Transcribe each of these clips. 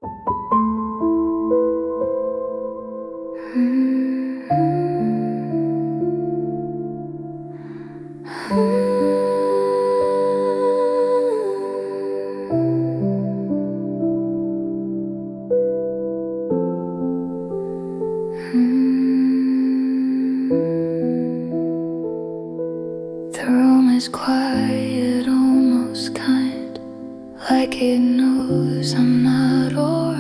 The room is quiet, almost kind, like it knows I'm not alright.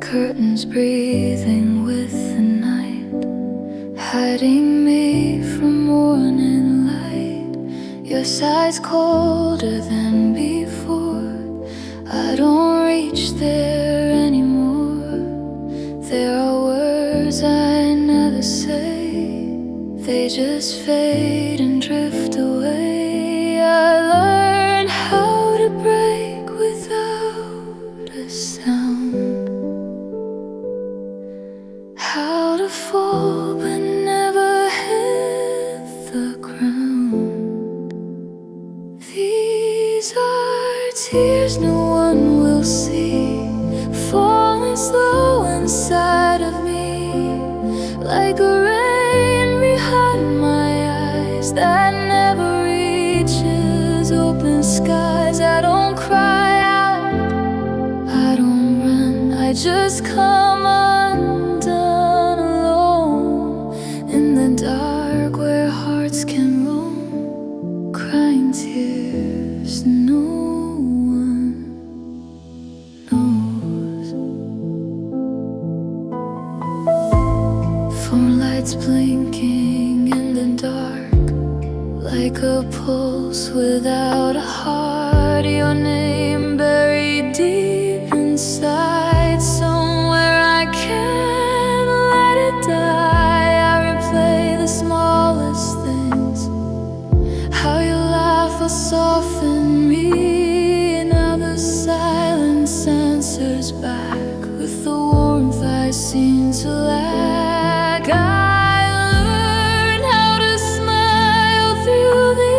Curtains breathing with the night, hiding me from morning light. Your side's colder than before. I don't reach there anymore. There are words I never say, they just fade and drift away. I learned how to break without a sound, how to fall but never hit the ground. These are tears no one will see, falling slow inside of me, like a rain behind my eyes that never reaches open skies. I don't cry out, I don't run, I just come undone alone in the dark where hearts can roam, crying tears no one knows. Phone lights blinking in the dark, like a pulse without a heart. Your name buried deep inside, somewhere I can't let it die. I replay the smallest things, how your laugh will soften me. Now the silence answers back with the warmth I seem to lack. I learned how to smile through the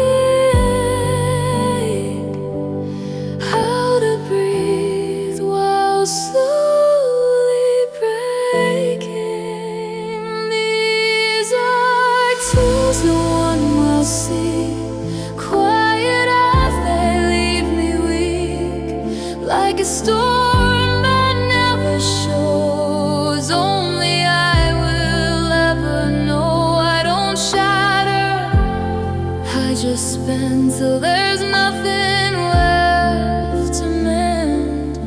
ache, how to breathe while slowly breaking. These are tools no one will see, quiet as they leave me weak, like a storm that never shows. Only I will ever know. I don't shatter, I just spin till there's nothing left to mend.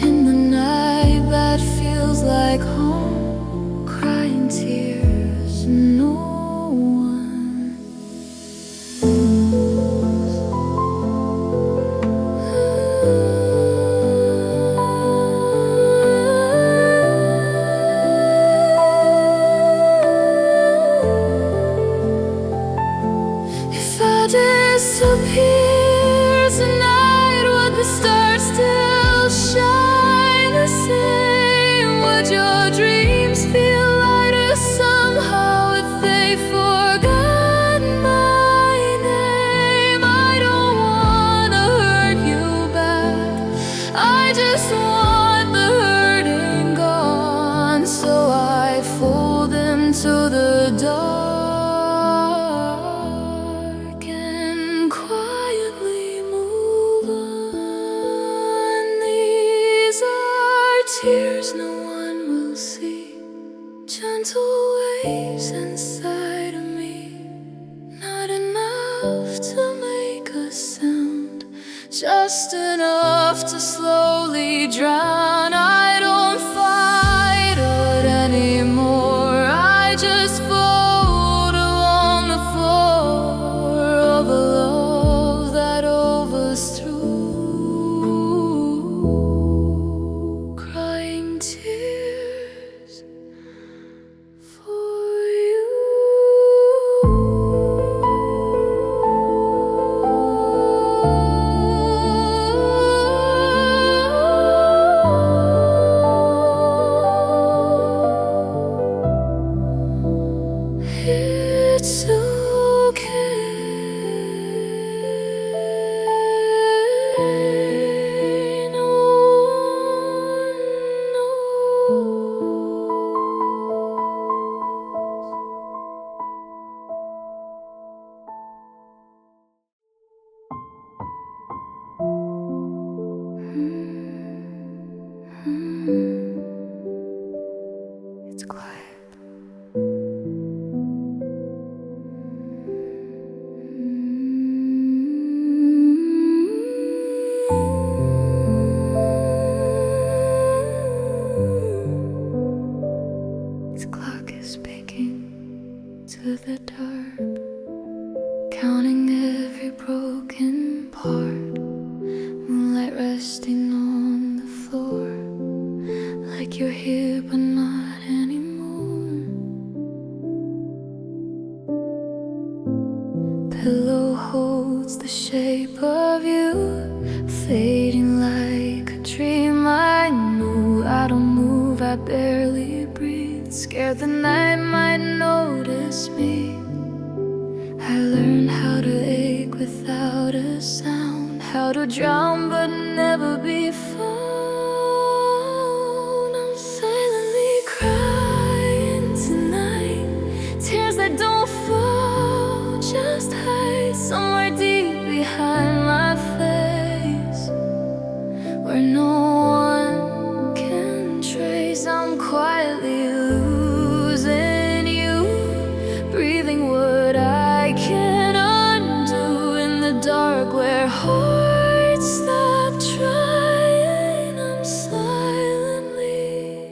In the night that feels like home, crying tears no one knows. If I disappear tonight, would the stars still shine the same? Would your dreams feel lighter somehow if they forgot my name? I don't wanna hurt you back, I just want the hurting gone. So I fold into the dark and quietly move on. These are tears no one will see, gentle waves inside of me, not enough to make a sound, just enough to slowly drown. I don't fight it anymore, I just fold along the floor of a love that overthrew, crying tears for you. like you're here but not anymore. Pillow holds the shape of you, fading like a dream I knew. I don't move, I barely breathe, scared the night might notice me. I learned how to ache without a sound, how to drown but never be found. I'm silently crying tonight, tears that don't fall, just hide somewhere deep behind my face, where no one can trace. I'm quietly losing you, breathing what I can't undo in the dark where hearts stop trying. I'm silently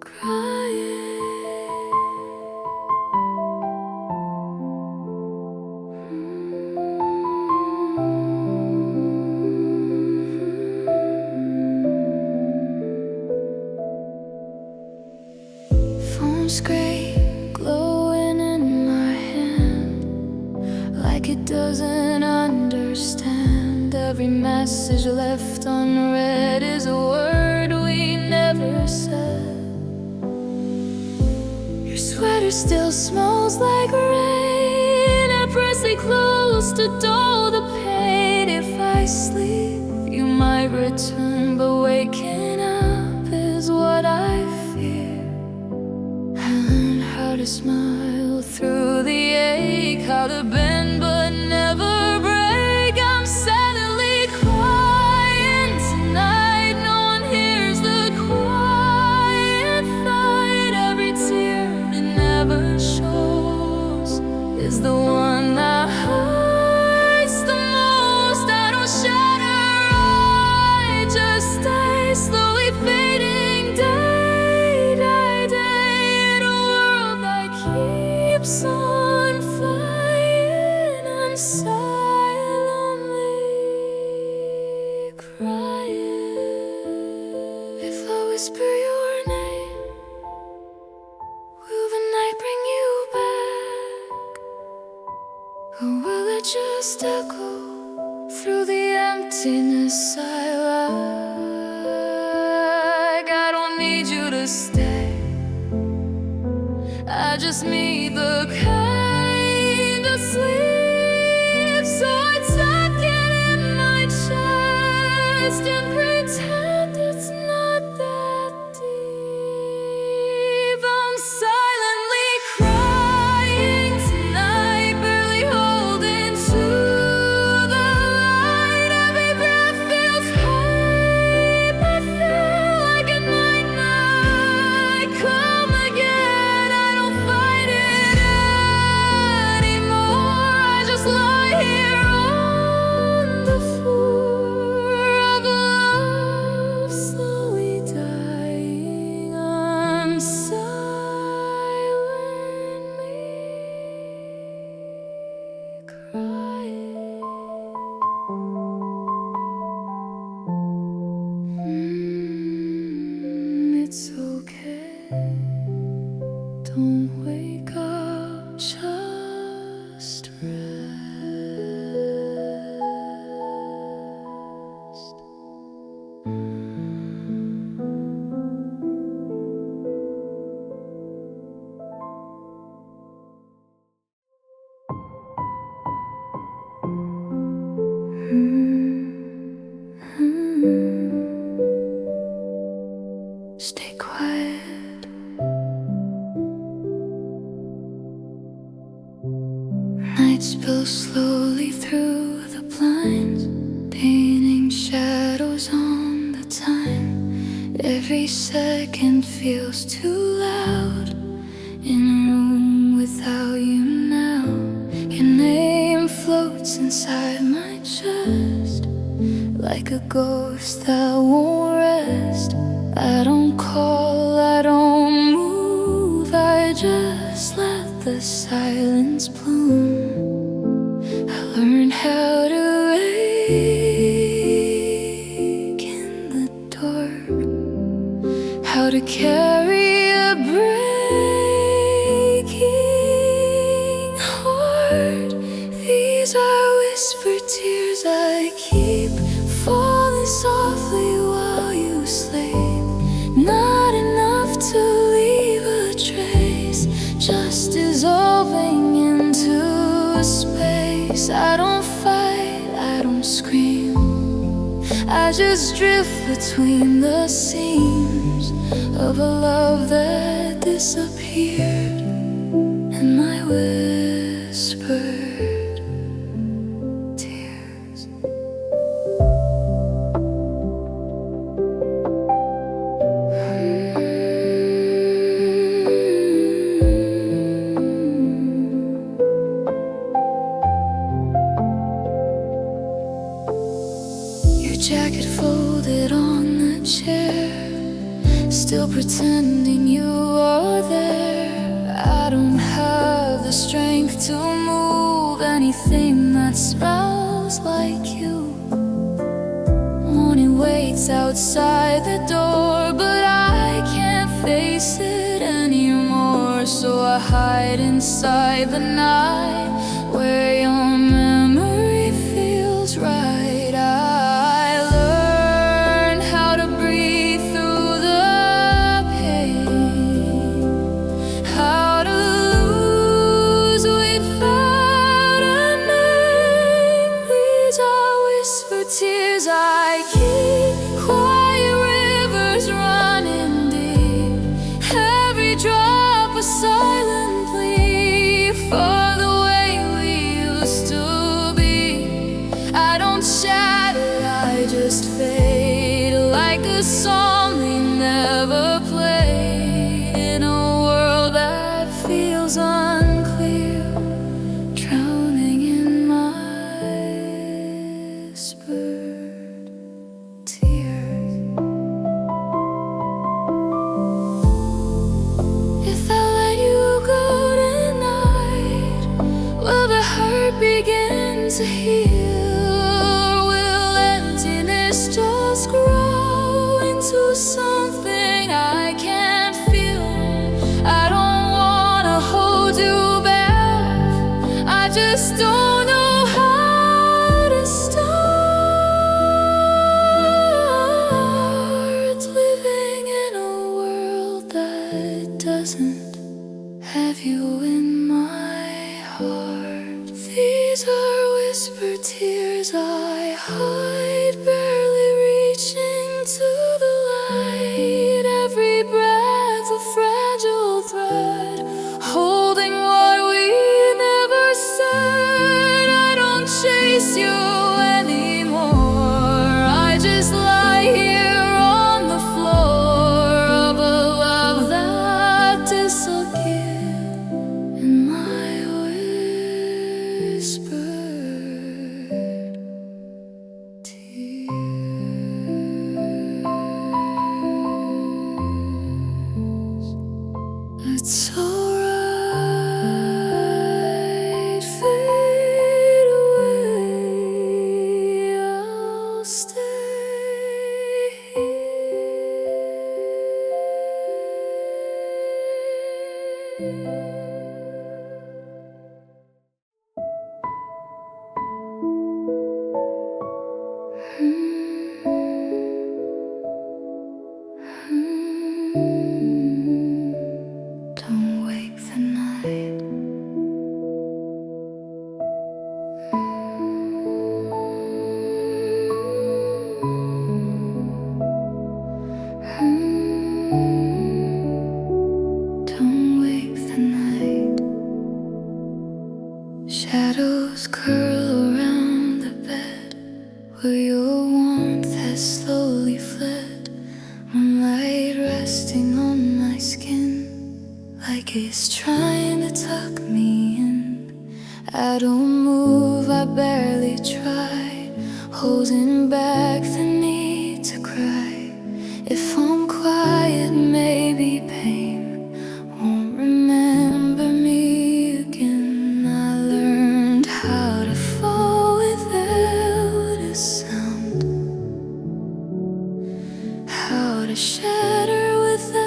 crying. Phone screen glowing in my hand, like it doesn't understand. Every message left unread is a word we never said. Your sweater still smells like rain. I press it close to dull the pain. If I sleep, you might return, but waking up is what I fear. I learned how to smile through the ache, how to bend but never break. I'm silently crying tonight, no one hears the quiet fight. Every tear that never shows is the one that hurts the most. I don't shatter, I just stay slowly fading day by day in a world that keeps on flying. I'm silently crying. If I whisper your name, will the night bring you back? Or will it just echo through the emptiness I lack? I don't need you to stay, I just need the kind of sleep. So I tuck it in my chest and pretend it's not that deep. I'm silently crying tonight, barely holding to the light. Every breath feels hype, I feel like a night come again. I don't fight it anymore, I just lie here on the floor of love, slowly dying. I'm silently crying. It's okay, don't wake up, just rest. Stay quiet. Night spills slowly through the blinds, painting shadows on the time. Every second feels too loud in a room without you now. Your name floats inside my chest like a ghost that won't rest. I don't call, I don't move, I just let the silence bloom. I learned how to wake in the dark, how to carry a breaking heart. These are whispered tears I keep, falling softly while you sleep. Not enough to leave a trace, just dissolving into space. I don't fight, I don't scream, I just drift between the seams of a love that disappeared, and my whispered tears. Your jacket folded on the chair, still pretending you are there. I don't have the strength to move anything that smells like you. Morning waits outside the door, but I can't face it anymore. So I hide inside the night where your memory feels right. Tears I keep, quiet rivers running deep, every drop a silent plea for the way we used to be. I don't shatter, I just fade, like a song they never played, in a world that feels unclear, drowning in my whispered tears. If I let you go tonight, will the hurt begin to heal? Will emptiness just grow into something I can't feel? I don't wanna hold you back, I just don't know how to start living in a world that doesn't have you in my heart. These are whispered tears I hide, barely reaching to the light. Every breath a fragile thread, holding what we never said. I don't chase you anymore, I just lie here on the floor of a love that disappeared, in my whispered tears. It's alright, fade away, I'll stay here. Don't wake the night. Don't wake the night. Shadows curl around the bed where your warmth has slowly fled. Moonlight resting on my skin, like it's trying to tuck me in. I don't move, I barely try, holding back the need to cry. If I'm quiet, maybe pain won't remember me again. I learned how to fall without a sound, how to shatter without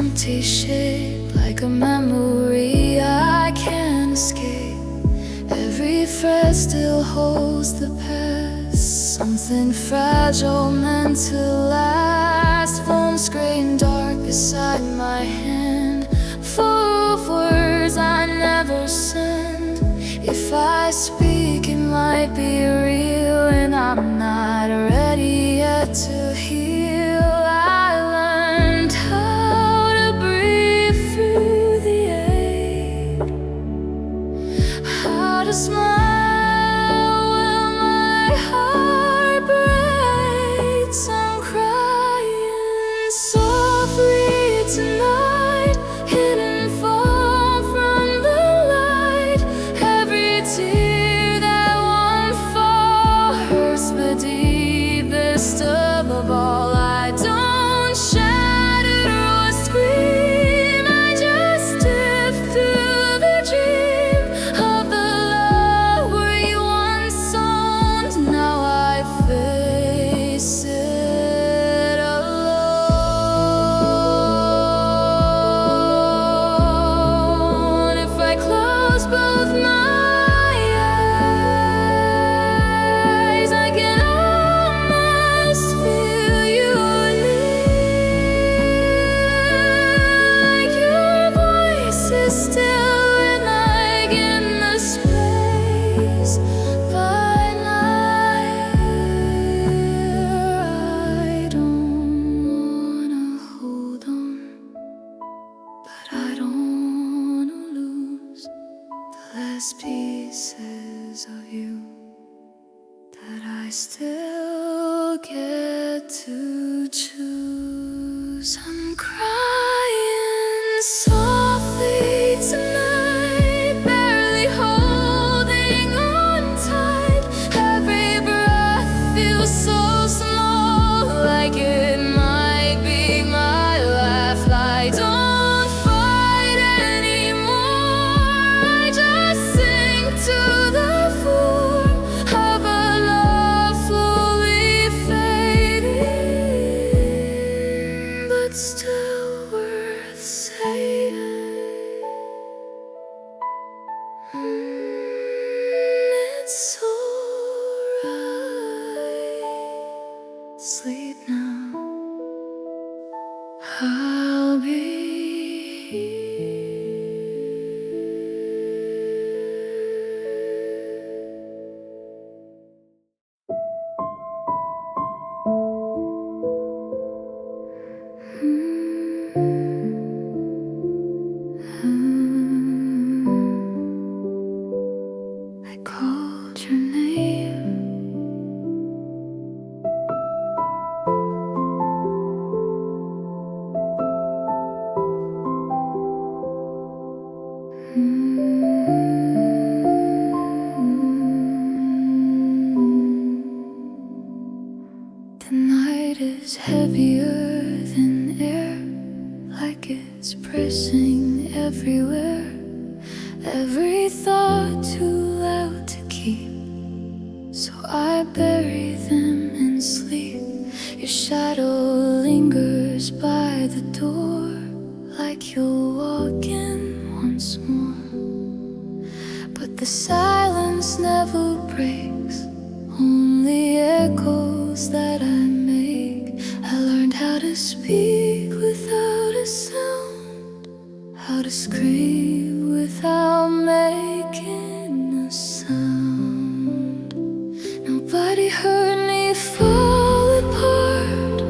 empty shape, like a memory I can't escape. Every thread still holds the past, something fragile meant to last. Phone screen dark beside my hand, full of words I never send. If I speak it might be real, and I'm not ready yet to heal. I learned how to breathe through the ache, how to smile when my heart breaks. I'm crying softly tonight, hidden far from the light. Every tear that won't fall hurts the deepest of all. I don't shout it or scream, I just drift through the dream of the love we once owned. Now I face it alone. If I close both my eyes, I can almost feel you near, like your voice is still when I get in the space by night. I don't wanna hold on, but I don't wanna lose the last pieces of you that I still get to choose. I'm crying softly tonight, barely holding on tight. Every breath feels so small, like it might be my last. I don't fight anymore, I just sink to the form of a love slowly fading, but still worth saving. It's alright, sleep now, I'll be here. I called your name, the night is heavier than air, like it's pressing everywhere. Every thought too loud to keep, so I bury them in sleep. Your shadow lingers by the door, like you'll walk in once more. But the silence never breaks, only echoes that I make. I learned how to speak without a sound, how to scream without making a sound. Nobody heard me fall apart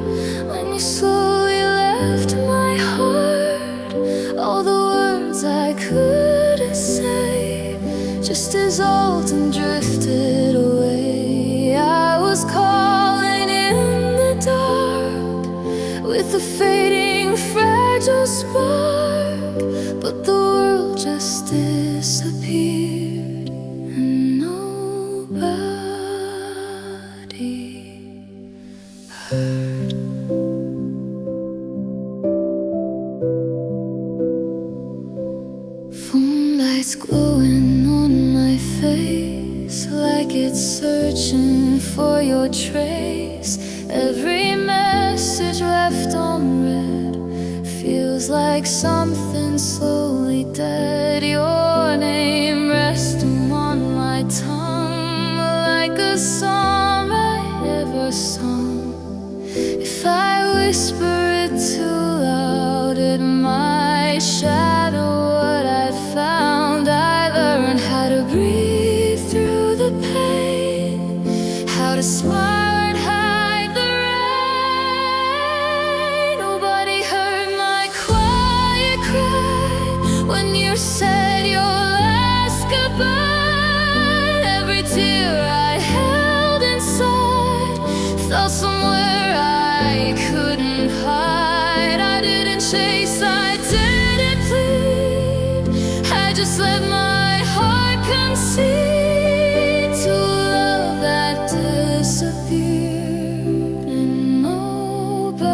when you slowly left my heart. All the words I couldn't say just dissolved and drifted away. I was calling in the dark with a fading, fragile spark, but the world just disappeared and nobody heard. Phone lights glowing on my face, like it's searching for your trace. Every message left unread feels feels like something slowly dead. Your name resting on my tongue, like a song I never sung. If I whisper it too loud, it might shadow what I found. I learned how to breathe through the pain, how to smile and hide the rain. Nobody heard my quiet cry when you said your last goodbye. Every tear I held inside fell somewhere I couldn't hide. I didn't chase, I didn't plead, I just let my heart concede to a love that disappeared. And nobody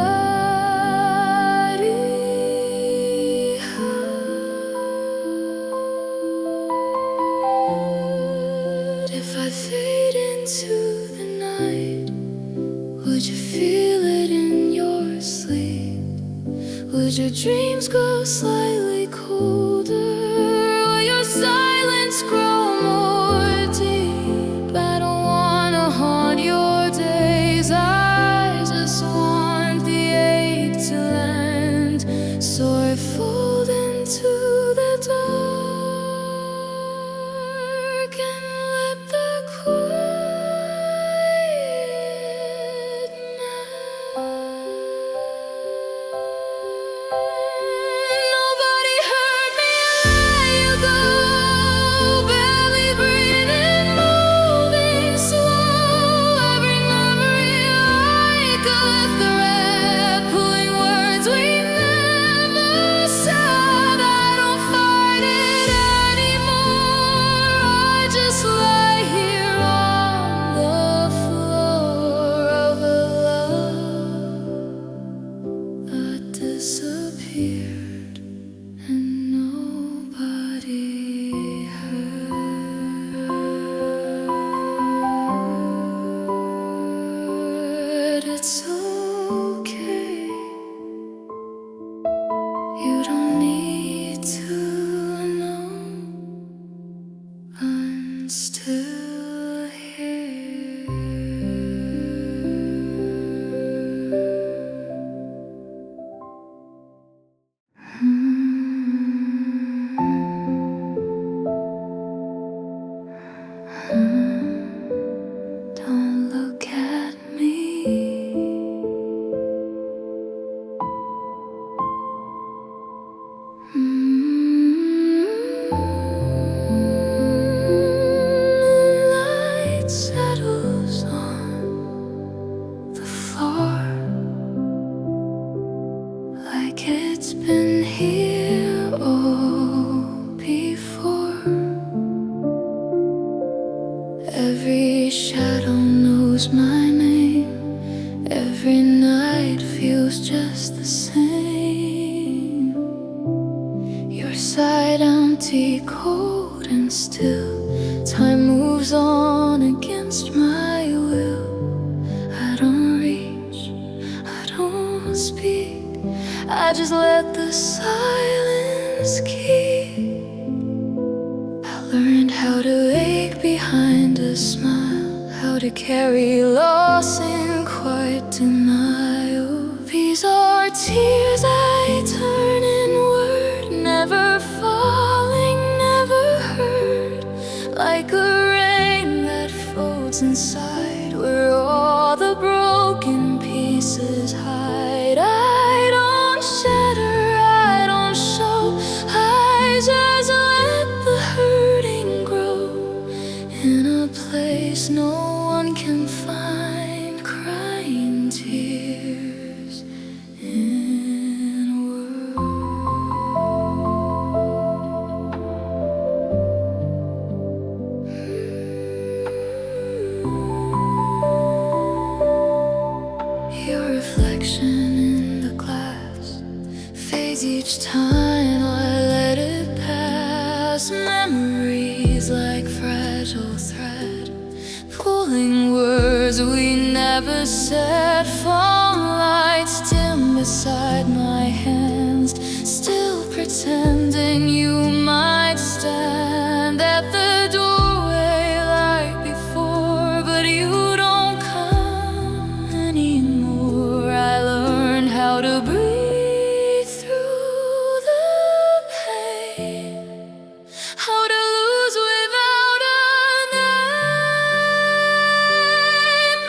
heard. If I fade into the night, would you feel it in your sleep? Would your dreams grow slightly colder? Will your silence grow more deep? I don't wanna haunt your days, I just want the ache to end. So I fold into the dark and let the quiet nobody heard me let you go, barely breathing, moving slow. Every memory like a thread, pulling words we never said. I don't fight it anymore, I just lie here on the floor of a love that disappeared and nobody heard. It's okay, you don't need to know, I'm still here. Don't look at me. Moonlight settles on the floor, like it's been here all before. Every shadow knows my name, every night feels just the same. Your side empty, cold and still. Time moves on against my will. I don't reach, I don't speak, I just let the silence keep. I learned how to ache behind a smile, how to carry loss in quiet denial. These are tears I turn inward, never falling, never hurt. Like a rain that folds inside, where all the broken pieces hide. I don't shatter, I don't show, I just let the hurting grow in a place no one can find, crying tears in your reflection in the glass fades each time I let it pass. Memories like fragile thread, pulling words we never said. Phone lights dim beside my hands, pretending you might stand at the doorway like before, but you don't come anymore. I learned how to breathe through the pain, how to lose without a name.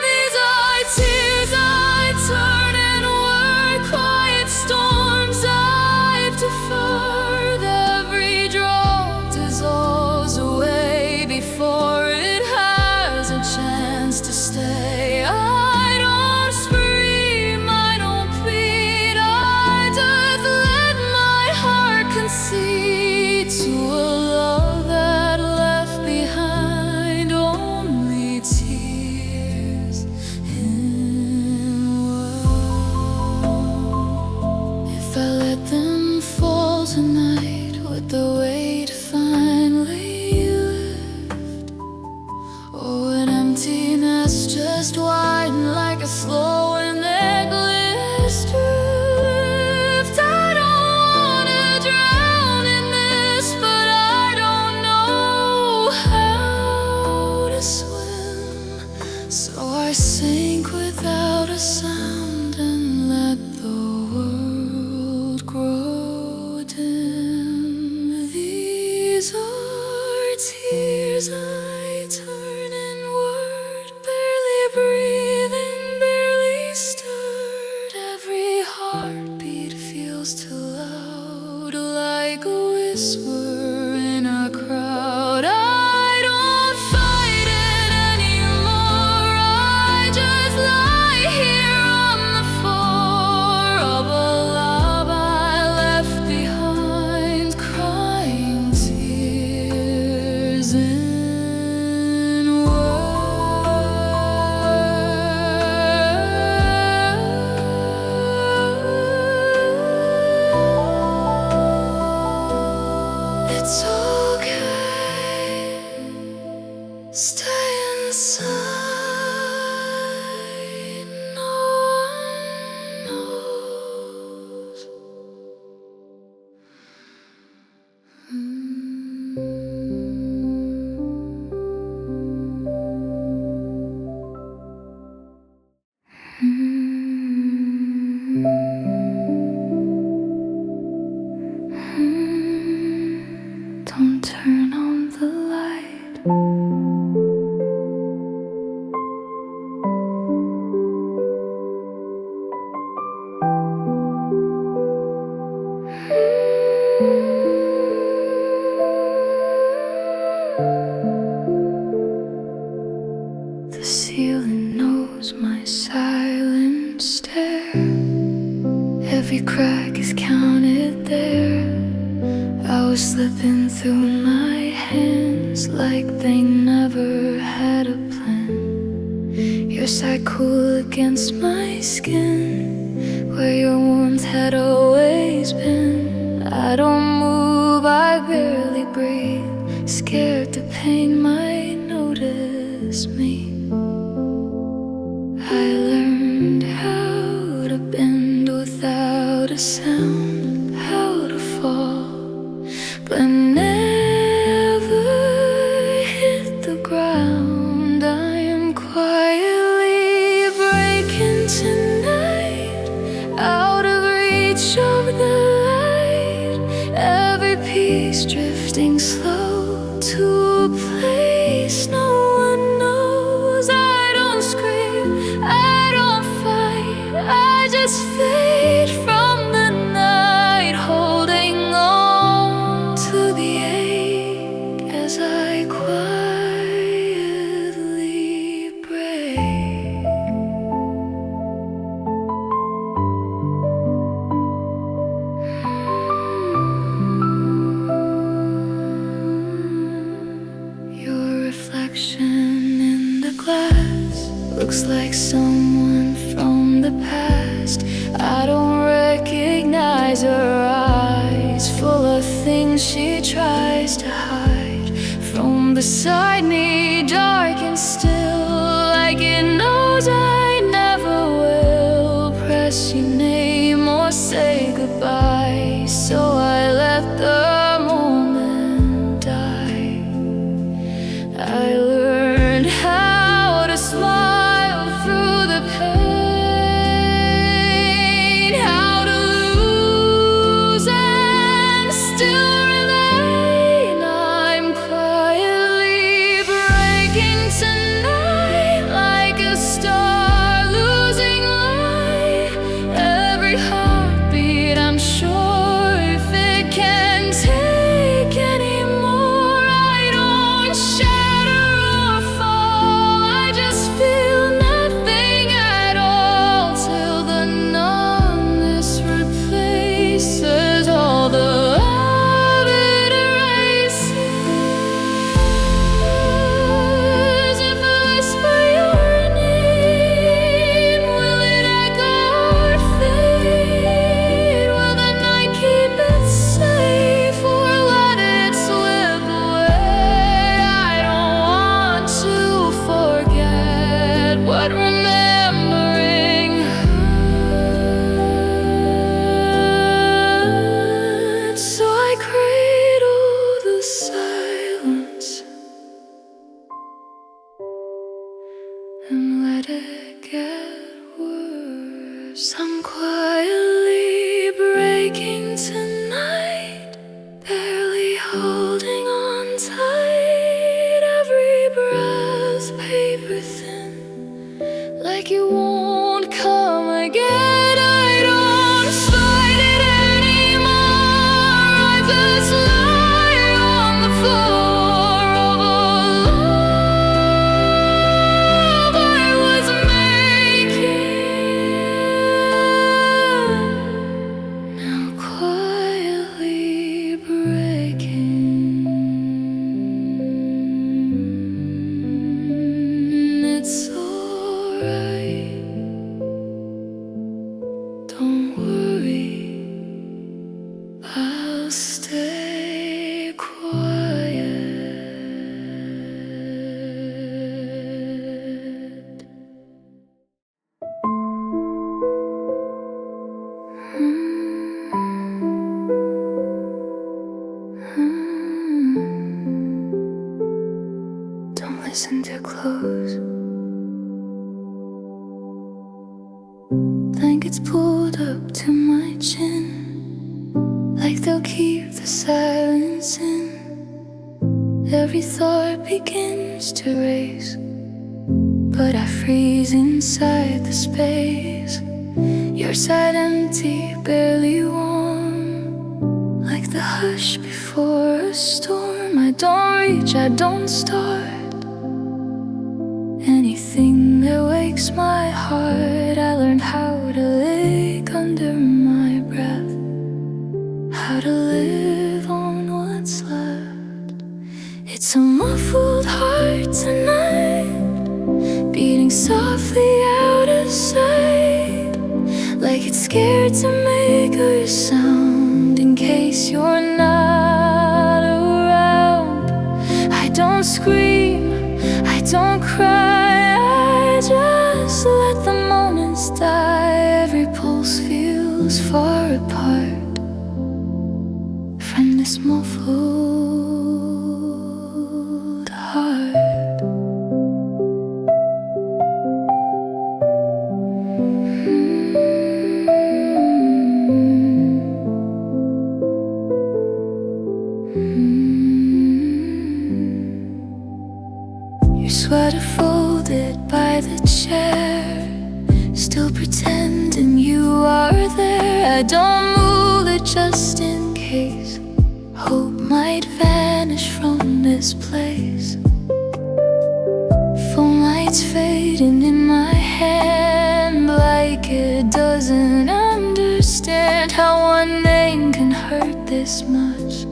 These are tears I turn inward, quiet storms I've deferred. Every drop dissolves away before it has a chance to stay. I don't scream, I don't plead, I just let my heart concede to a love that left behind only tears inward. If I let them fall tonight, would the weight finally lift? Or an emptiness just widen like a slow and endless drift? I don't wanna drown in this, but I don't know how to swim. So I sink without a sound and let the world grow dim. These are tears I turn inward, barely breathing, barely stirred. Every heartbeat feels too loud, like a whisper in a crowd. I don't fight it anymore, I just lie here on the floor of a love I left behind, crying tears inward. It's okay, stay inside, no one knows. Don't turn on the light. The ceiling knows my silent stare. Every crack is counted there. I was slipping through my hands like they never had a plan. Your side cool against my skin, where your warmth had always been. I don't move, I barely breathe, scared the pain might notice me. I learned how to bend without a sound, how to fall, but never hit the ground. I am quietly breaking tonight, out of reach of the light. Every piece drifting slow to a place no one knows. I don't scream, I don't fight, I just fade from the night, holding on to the ache as I quietly break. Your reflection in the glass looks like someone from the past. I don't recognize her eyes, full of things she tries to hide from beside me, dark and still, like it knows I never will press your name or say goodbye. So I left night, like a star losing light. Every heartbeat, I'm sure, if it can take any more, I don't shatter or fall. I just feel nothing at all till the numbness replaces all the love it erases. If I whisper your name, will it echo or fade? Will the night keep it safe or let it slip away? I don't want to forget what remembering hurts. So I cradle the silence and let it get worse. I'm quietly breaking tonight, barely holding on tight. Every breath paper thin, like you won't come again. I don't fight it anymore. I just lie on the floor of a love I was making, now quietly breaking. It's alright, don't worry, I'll stay quiet. Don't listen too close. Blankets pulled up to my chin, like they'll keep the silence in. Every thought begins to race, but I freeze inside the space. Your side empty, barely warm, like the hush before a storm. I don't reach, I don't start anything that wakes my heart. I learned how to lick under my breath, how to live on what's left. It's a muffled heart tonight, beating softly out of sight, like it's scared to make a sound in case you're not around. I don't scream, I don't cry, I just let the moments die. Every pulse feels far apart from this muffled heart. Your sweater folded by the chair, still pretending you are there. I don't move it just in case hope might vanish from this place. Phone lights fading in my hand, like it doesn't understand how one name can hurt this much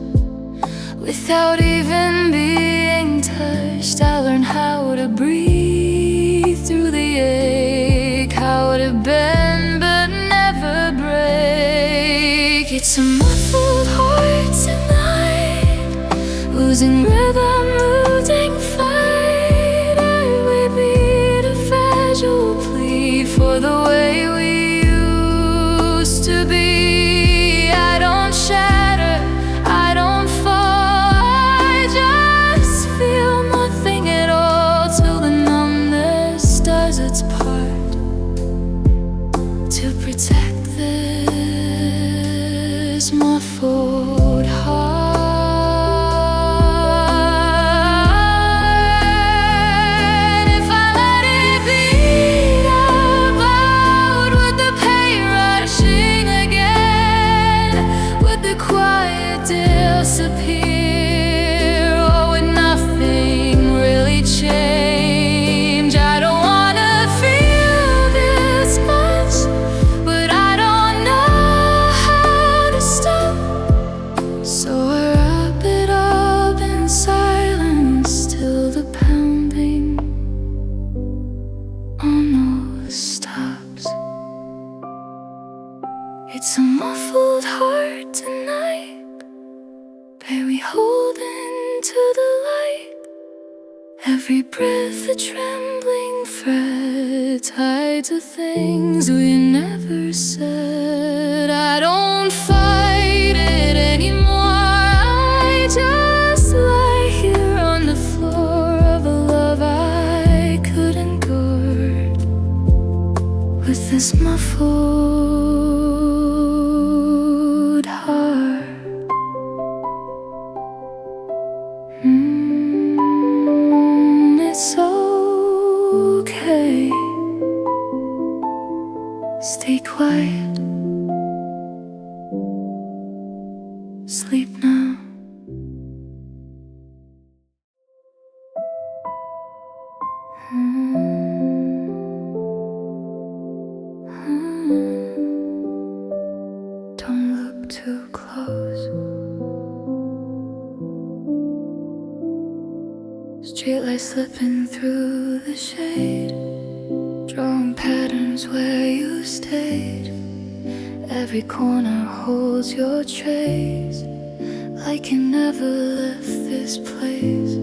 without even being touched. I learned how to breathe through the ache, how to bend but never break. It's a muffled heart tonight, losing rhythm, losing fight. Every beat a fragile plea for the way we used to be. I don't shatter, I don't fall, I just feel nothing at all till the numbness does its part to protect this muffled heart. It's a muffled heart tonight, barely holding to the light. Every breath a trembling thread, tied to things we never said. I don't fight it anymore, I just lie here on the floor of a love I couldn't guard, with this muffled heart. It's okay, stay quiet, sleep now. Don't look too close. Streetlight slipping through the shade, drawing patterns where you stayed. Every corner holds your trace, like you never left this place.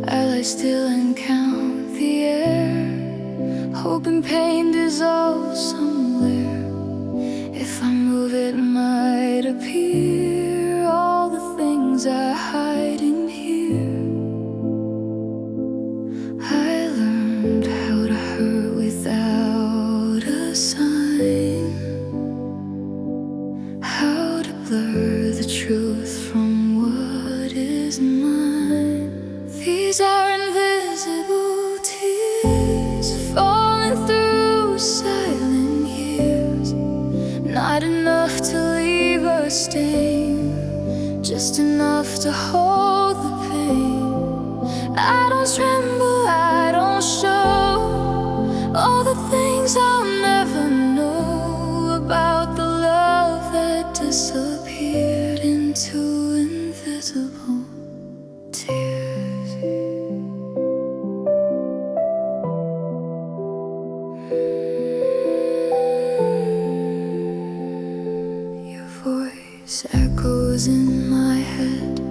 I lie still and count the air, hoping pain dissolves somewhere. If I move it might appear, all the things I hide in here. I learned how to hurt without a sign, how to blur the truth from what is mine. These are invisible tears, falling through silent years. Not enough to leave a stain, just enough to hold the pain. I don't tremble, I don't show all the things I'll never know about the love that disappeared into invisible tears. Your voice echoes in my head,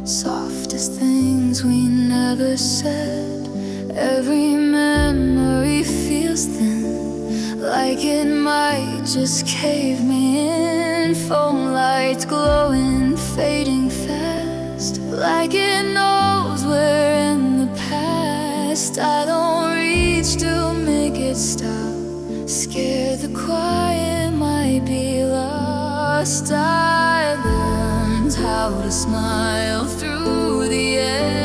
softest things we never said. Every memory feels thin, like it might just cave me in. Phone lights glowing, fading fast, like it knows we're in the past. I don't reach to make it stop, scared the quiet might be lost. I learned how to smile through the ache,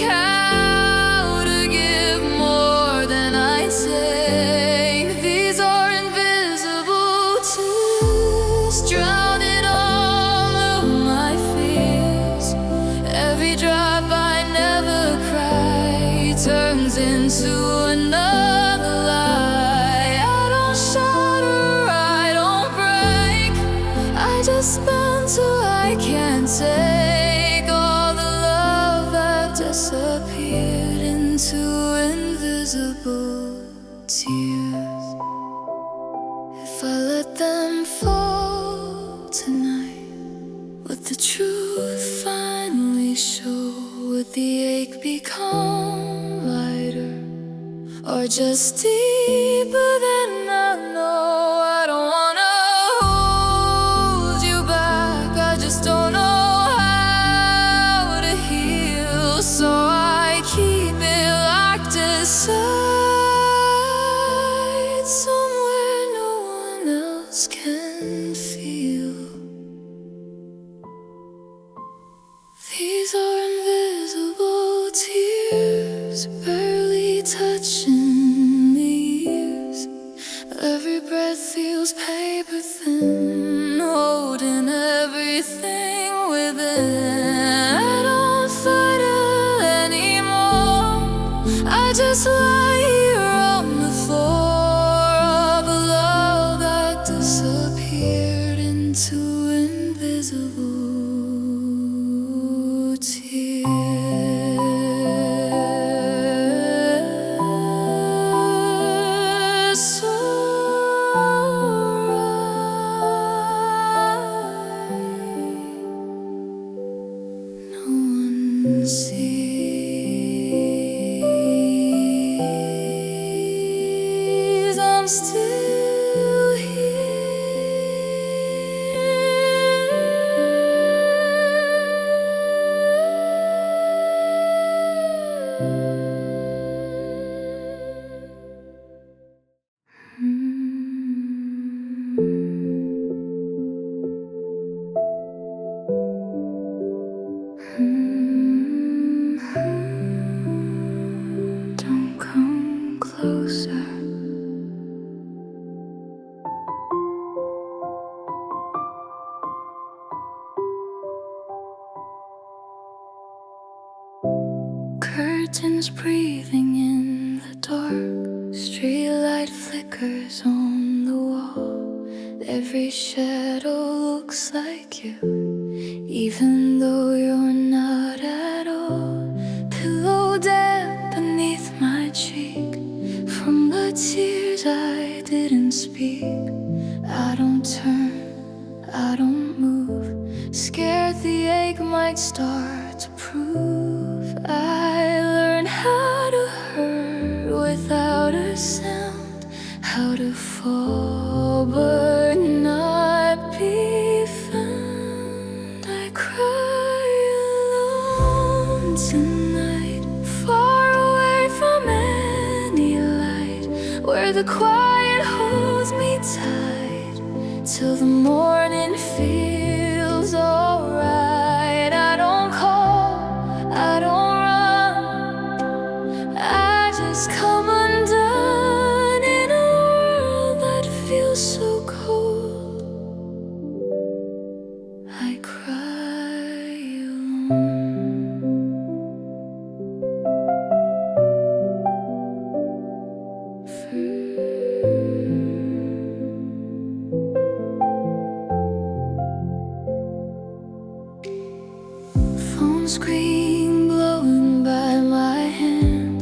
how to give more than I take. These are invisible tears, drowning all of my fears. Every drop I never cry turns into another lie. I don't shatter, I don't break, I just bend till I can't take. All the love that disappeared into invisible tears. If I let them fall tonight, would the truth finally show? Would the ache become lighter, or just deeper than I know? I don't wanna hold you back, I just don't know how to heal. So I keep it locked aside, somewhere no one else can feel. These are invisible tears, barely touching the ears. Every breath feels paper thin, holding everything within. I don't fight it anymore, I just lie here on the floor of a love that disappeared into invisible tears. So curtains breathing in the dark. Streetlight flickers on the wall. Every shadow looks like you, even though you're not at all. Pillow damp beneath my cheek from the tears I didn't speak. I don't turn, I don't move, scared the ache might start to prove. I learned how to hurt without a sound, how to fall but not be found. I cry alone tonight, far away from any light, where the quiet holds me tight till the morning feels alright. I don't call, I don't run, I just come undone in a world that feels so cold. I cry alone. Phone screen blowing by my hand,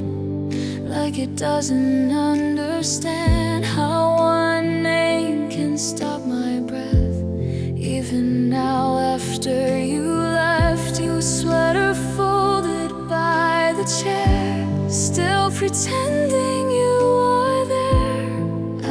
like it doesn't understand how one name can stop my breath. Even now after you left, your sweater folded by the chair, still pretending you are there.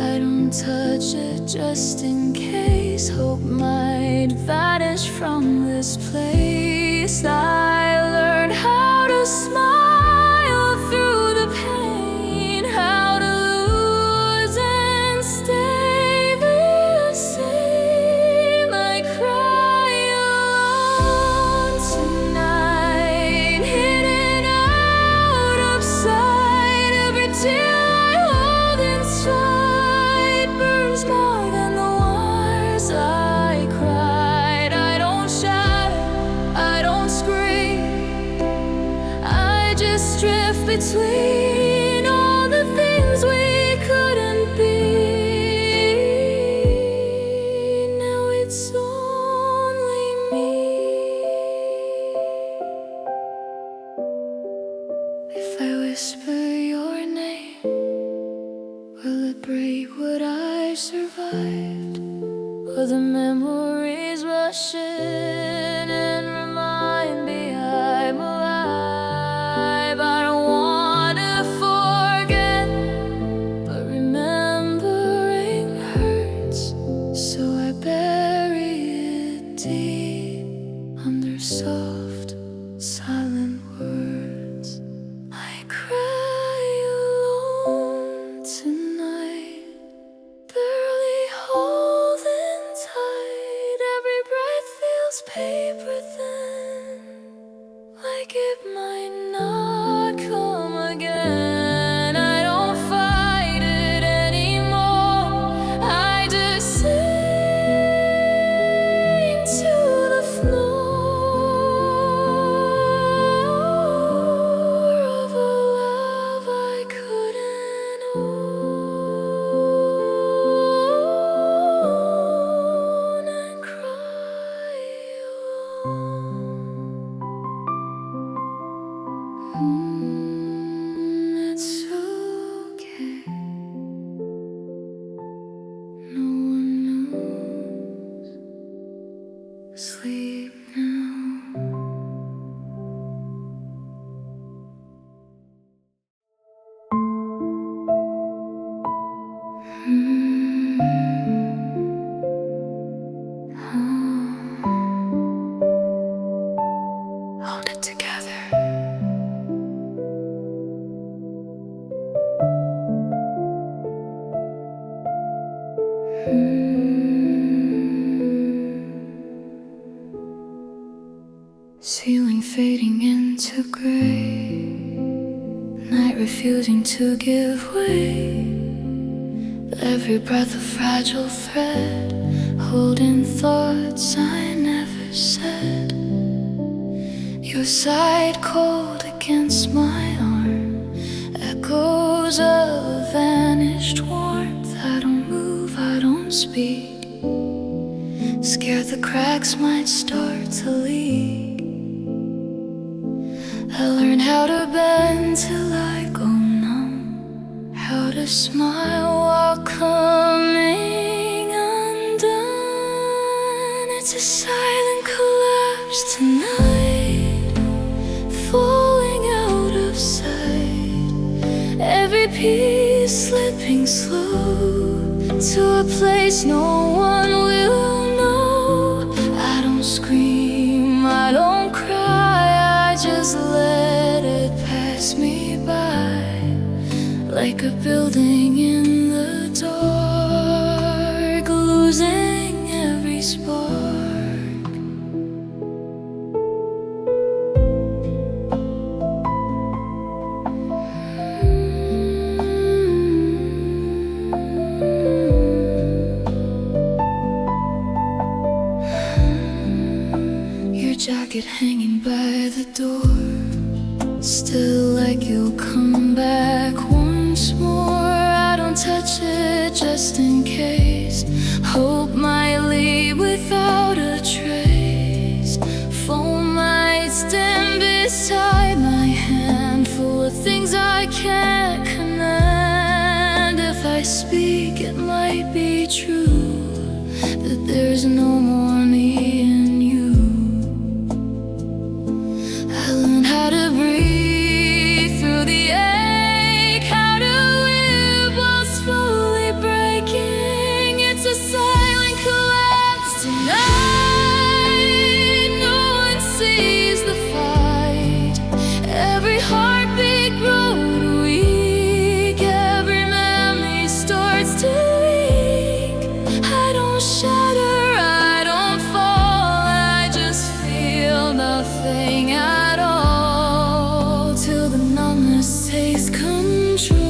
I don't touch it just in case, hope might vanish from this place. I learned how to smile through the pain, how to lose and stay the same. I cry alone tonight, hidden out of sight. Every tear I hold inside burns more than the ones I cried. I don't shout, I don't scream, I just drift between all the things we couldn't be. Now it's only me. If I whisper your name, will it break what I survived? Will the memories rush in and remind me I'm alive? I don't want to forget, but remembering hurts, so I bury it deep under soft, silent words. I cry alone tonight, barely holding tight. Every breath feels paper thin, like it might not come again. I don't fight it anymore, I just sink to the floor of a love I couldn't own, and cry alone. It's okay, no one knows. Sleep now. Hold it together. Ceiling fading into gray, night refusing to give way. Every breath a fragile thread, holding thoughts I never said. Your side cold against my arm. speak, scared the cracks might start to leak. I learned how to bend till I go numb, how to smile while coming undone. It's a silent collapse tonight, falling out of sight, every piece slipping slow to a place no one will know. I don't scream, I don't cry, I just let it pass me by, like a building in the dark, losing every spark. Jacket hanging by the door, still like you'll come back once more. I don't touch it just in case, hope might leave without a trace. Phone might stand beside my hand, full of things I can't command. If I speak it might be true, that there's no more me in you. How to breathe through the ache, how to live while slowly breaking. It's a silent collapse tonight, no one sees the fight, every heartbeat grows weak, every memory starts to leak. I don't shatter, I don't fall, I just feel nothing at all, till the numbness takes control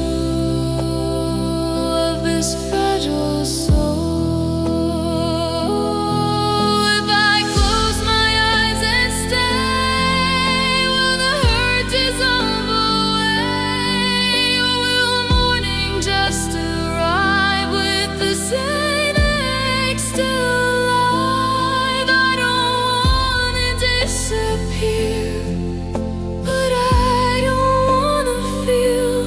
of this fragile soul. If I close my eyes and stay, will the hurt dissolve away, or will morning just arrive with the same ache still alive? I don't wanna disappear, but I don't wanna feel,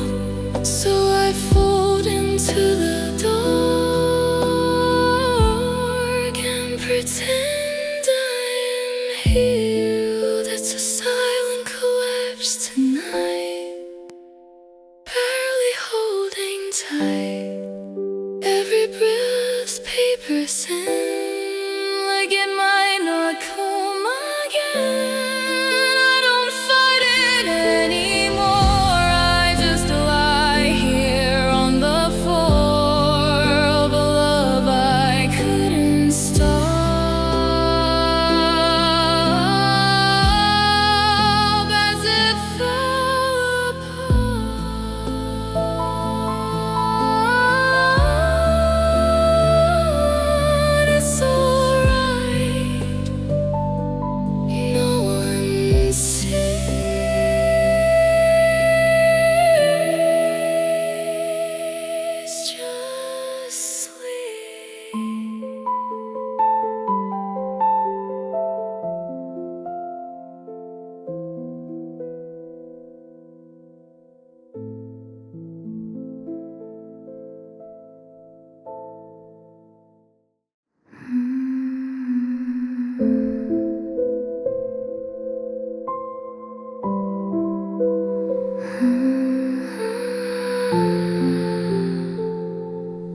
so I fold into the dark and pretend I am healed. It's a silent collapse tonight, barely holding tight, every breath paper thin, like it might not come again. I don't fight it anymore, I just lie here on the floor of a love I couldn't stop, as it fell apart. It's alright, no one sees, just sleep.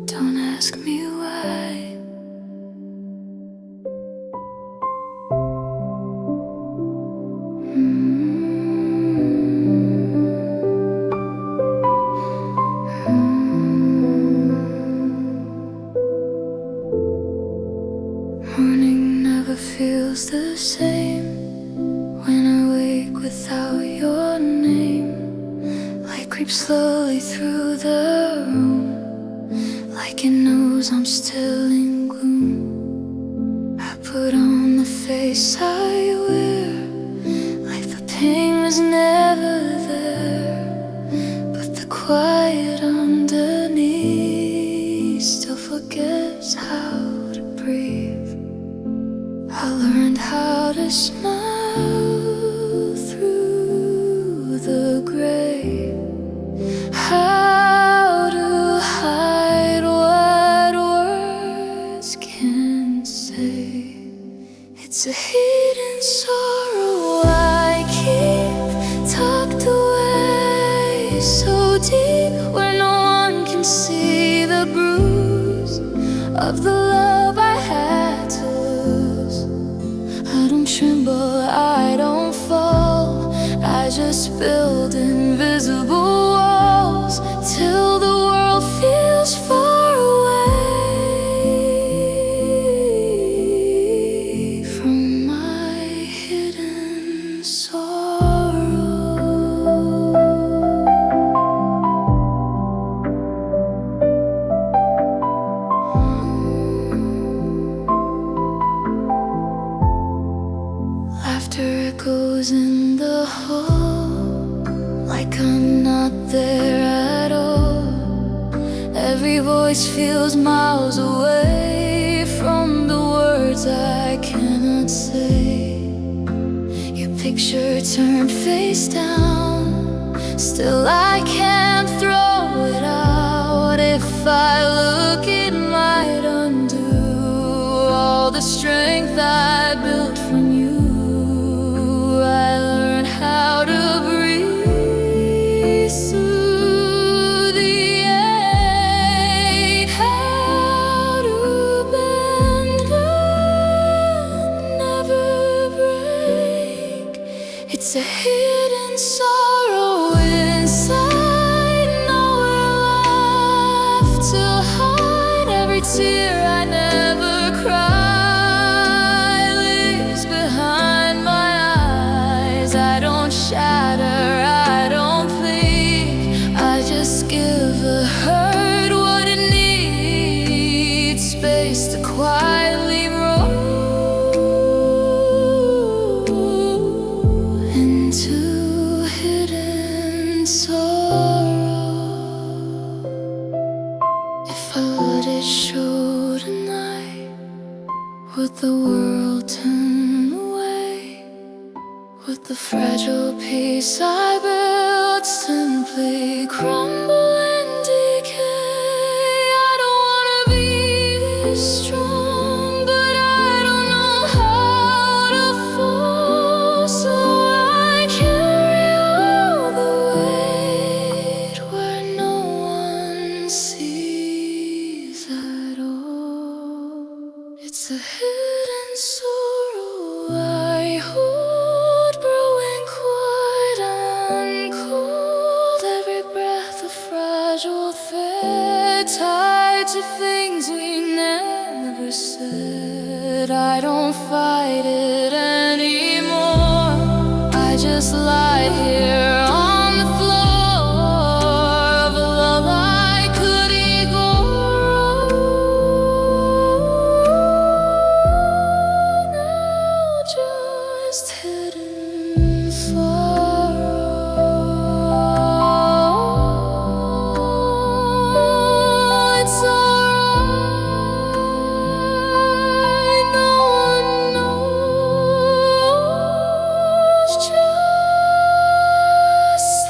Don't ask me why. Morning never feels the same when I wake without your name. Light creeps slowly through the room, like it knows I'm still in gloom. I put on the face I wear, like the pain was never there, but the quiet underneath still forgets how so deep where no one can see the bruise of the love I had to lose. I don't tremble, I don't fall, I just build invisible walls till the world feels far away from my hidden sorrow. Laughter echoes in the hall, like I'm not there at all. Every voice feels miles away from the words I cannot say. Your picture turned face down, still I can't throw it out. If I look, it might undo all the strength I built from you. I learned how to breathe through the ache, how to bend and never break. It's a hidden sorrow inside, nowhere left to hide. Every tear I never cried lives behind my eyes. I don't shatter, I don't plead, I just give a hurt what it needs, space to quietly roll into hidden sorrow. If I let it show tonight, would the world turn away? Would the fragile piece I built simply crumble and decay? I don't wanna be this strong, but I don't know how to fall, so I carry all the weight where no one sees at all. It's a hidden sorrow I hold, growing quiet and cold. Every breath a fragile thread tied to things we never said. I don't fight it anymore, I just lie here on the floor of a love I could ignore. Now just hidden sorrow. It's alright, no one knows, just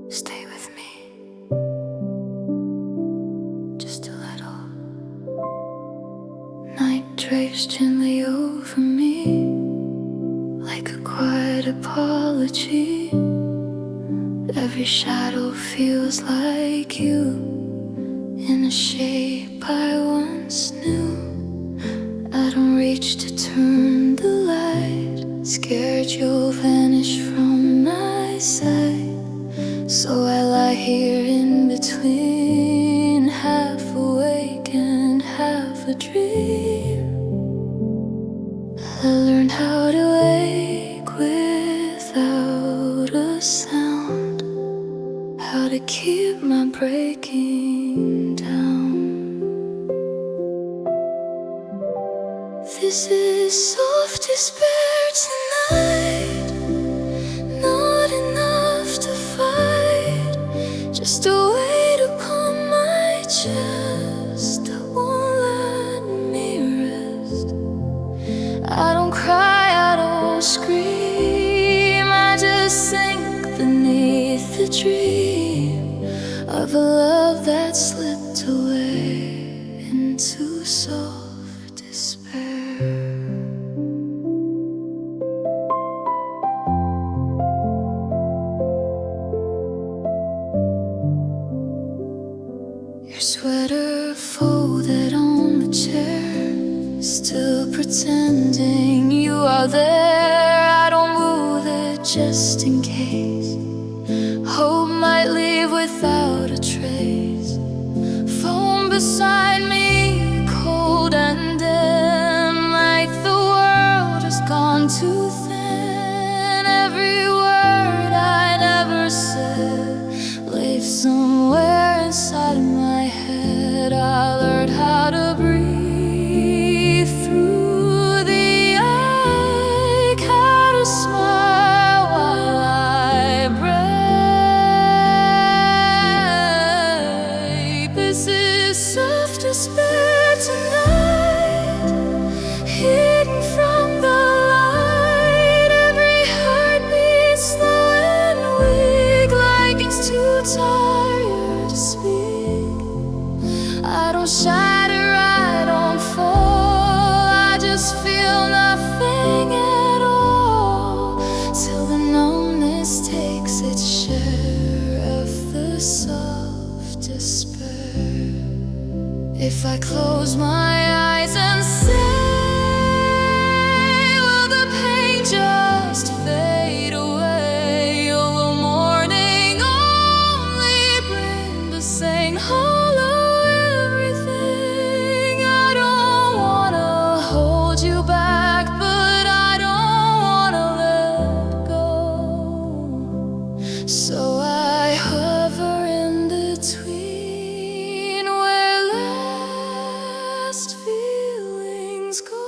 stay with me, just a little. Night drapes gently over me, like a quiet apology. Every shadow feels like you, in a shape I once knew. I don't reach to turn the light, scared you'll vanish from my sight. So I lie here in between, half awake and half a dream. I learned how to wake without a sound, how to keep my breaking down. This is soft despair tonight, not enough to fight, just a weight upon my chest that won't let me rest. I don't cry, I don't scream, I just sink beneath the dream of a love that slipped away into soft despair. Your sweater folded on the chair, still pretending you are there. I don't move it just in case. Hope might leave without a trace. Phone beside me, cold and dim, like the world has gone too thin. Every word I never said lives somewhere inside of my head. I learned how to breathe through the ache, how to smile while I break. This is soft despair tonight, hidden from the light. Every heartbeat slow and weak, like it's too tired to speak. I don't shatter, I don't fall, I just feel nothing at all, till the numbness takes its share of the soft despair. If I close my eyes and say, will the pain just fade away? Or will morning only bring the same hollow everything? I don't wanna hold you back, but I don't wanna let go. So I hover in between where last feelings go.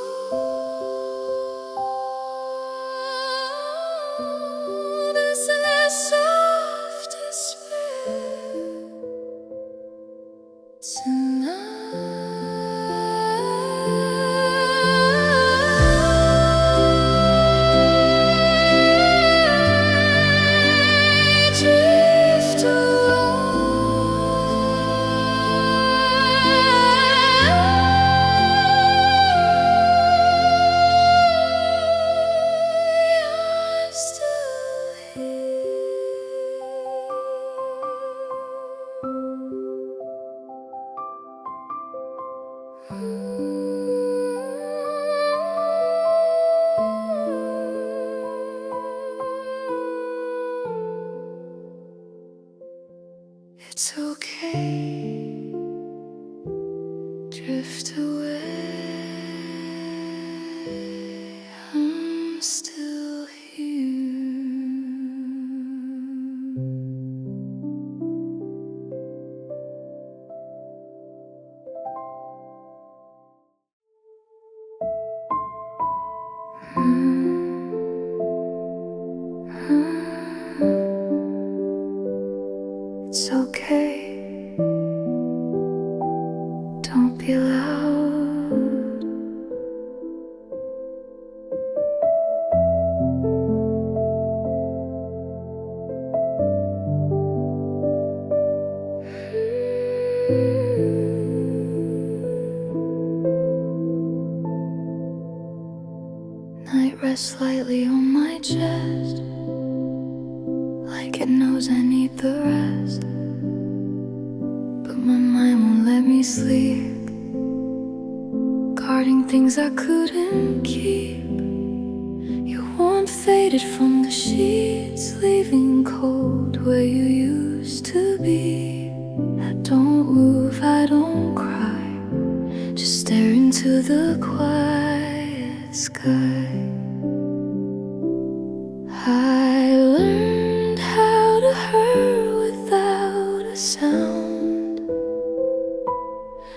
This is soft despair tonight. Drift away, I'm still here. It's okay, drift away, I'm still here. It's okay, don't be loud. Night rests lightly on my chest, like it knows I need the rest. But my mind won't let me sleep, guarding things I couldn't keep. Your warmth faded from the sheets, leaving cold where you used to be. I don't move, I don't cry, just stare into the quiet sky. I learned how to hurt without a sound,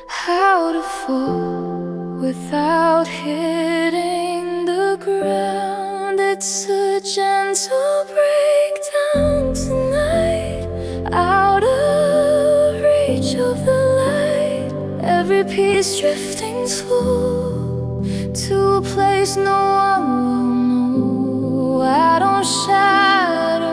how to fall without hitting the ground. It's a gentle breakdown tonight, out of reach of the light. Every piece drifting slow to a place no one will know. I don't shatter,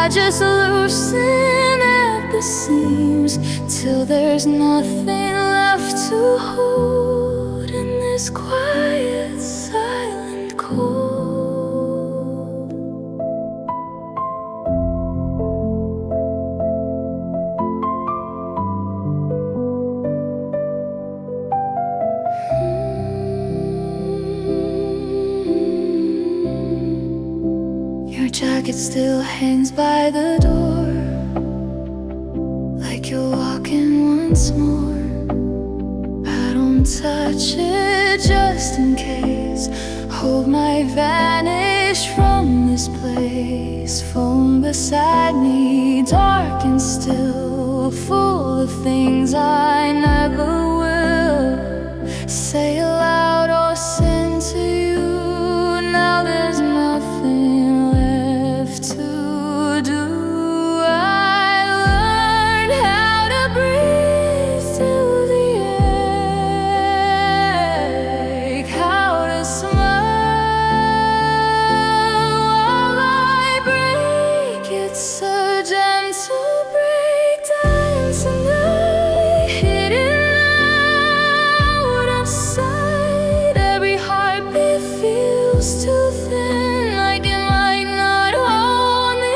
just loosen at the seams till there's nothing left to hold in this quiet, silent cold. Your jacket still hangs by the door, like you're walking once more. I don't touch it just in case. Hope might vanish from this place. Phone beside me, dark and still, full of things I never will say aloud or send to you. Now there's nothing left to do. I learned how to breathe through the ache, how to smile while I break. It's a gentle breakdown tonight, hidden out of sight. Every heartbeat feels too thin, like it might not hold me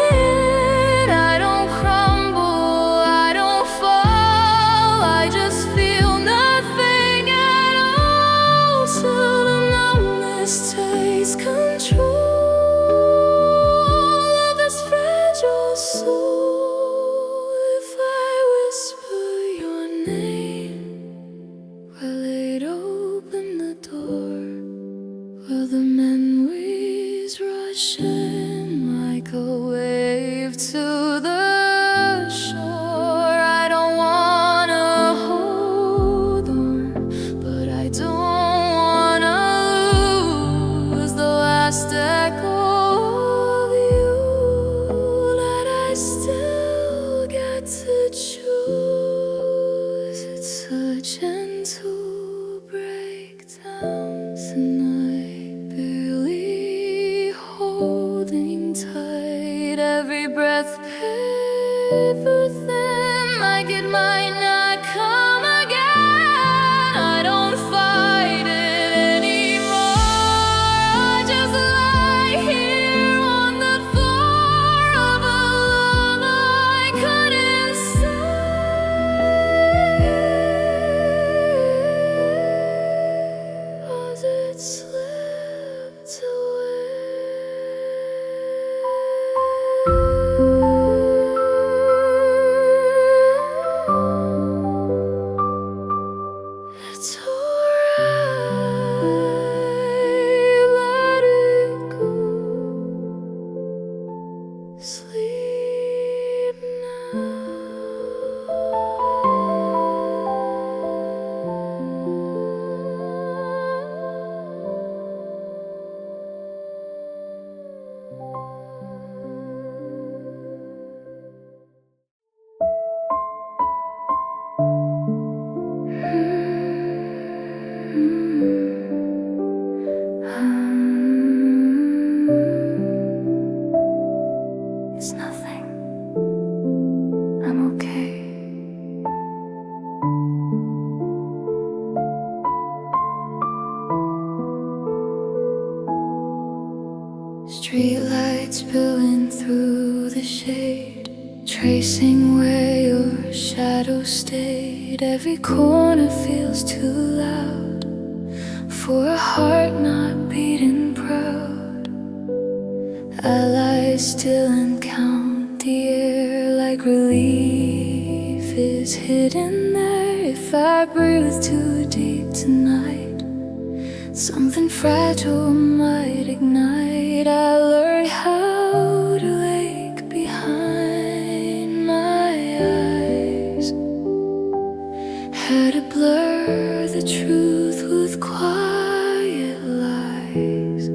in. I don't crumble, I don't fall, I just feel nothing at all till the numbness takes control of this fragile soul. If I whisper your name, will it open the door? Will the memories rush in like a wave to the shore? I don't wanna hold on, but I don't wanna lose the last echo of you that I still get to choose. It's a gentle breakdown tonight, barely holding tight. Every breath paper thin, like it might not come again. I don't fight it anymore. I just lie here on the floor of a love I couldn't say. Was it slipped away? It's alright, let it go. Sleep It's nothing. I'm okay. Streetlights spilling through the shade, tracing where your shadow stayed. Every corner feels too loud for a heart not beating proud. I lie still and count the air, like relief is hidden there. If I breathe too deep tonight, something fragile might ignite. I learned how to ache behind my eyes, how to blur the truth with quiet lies.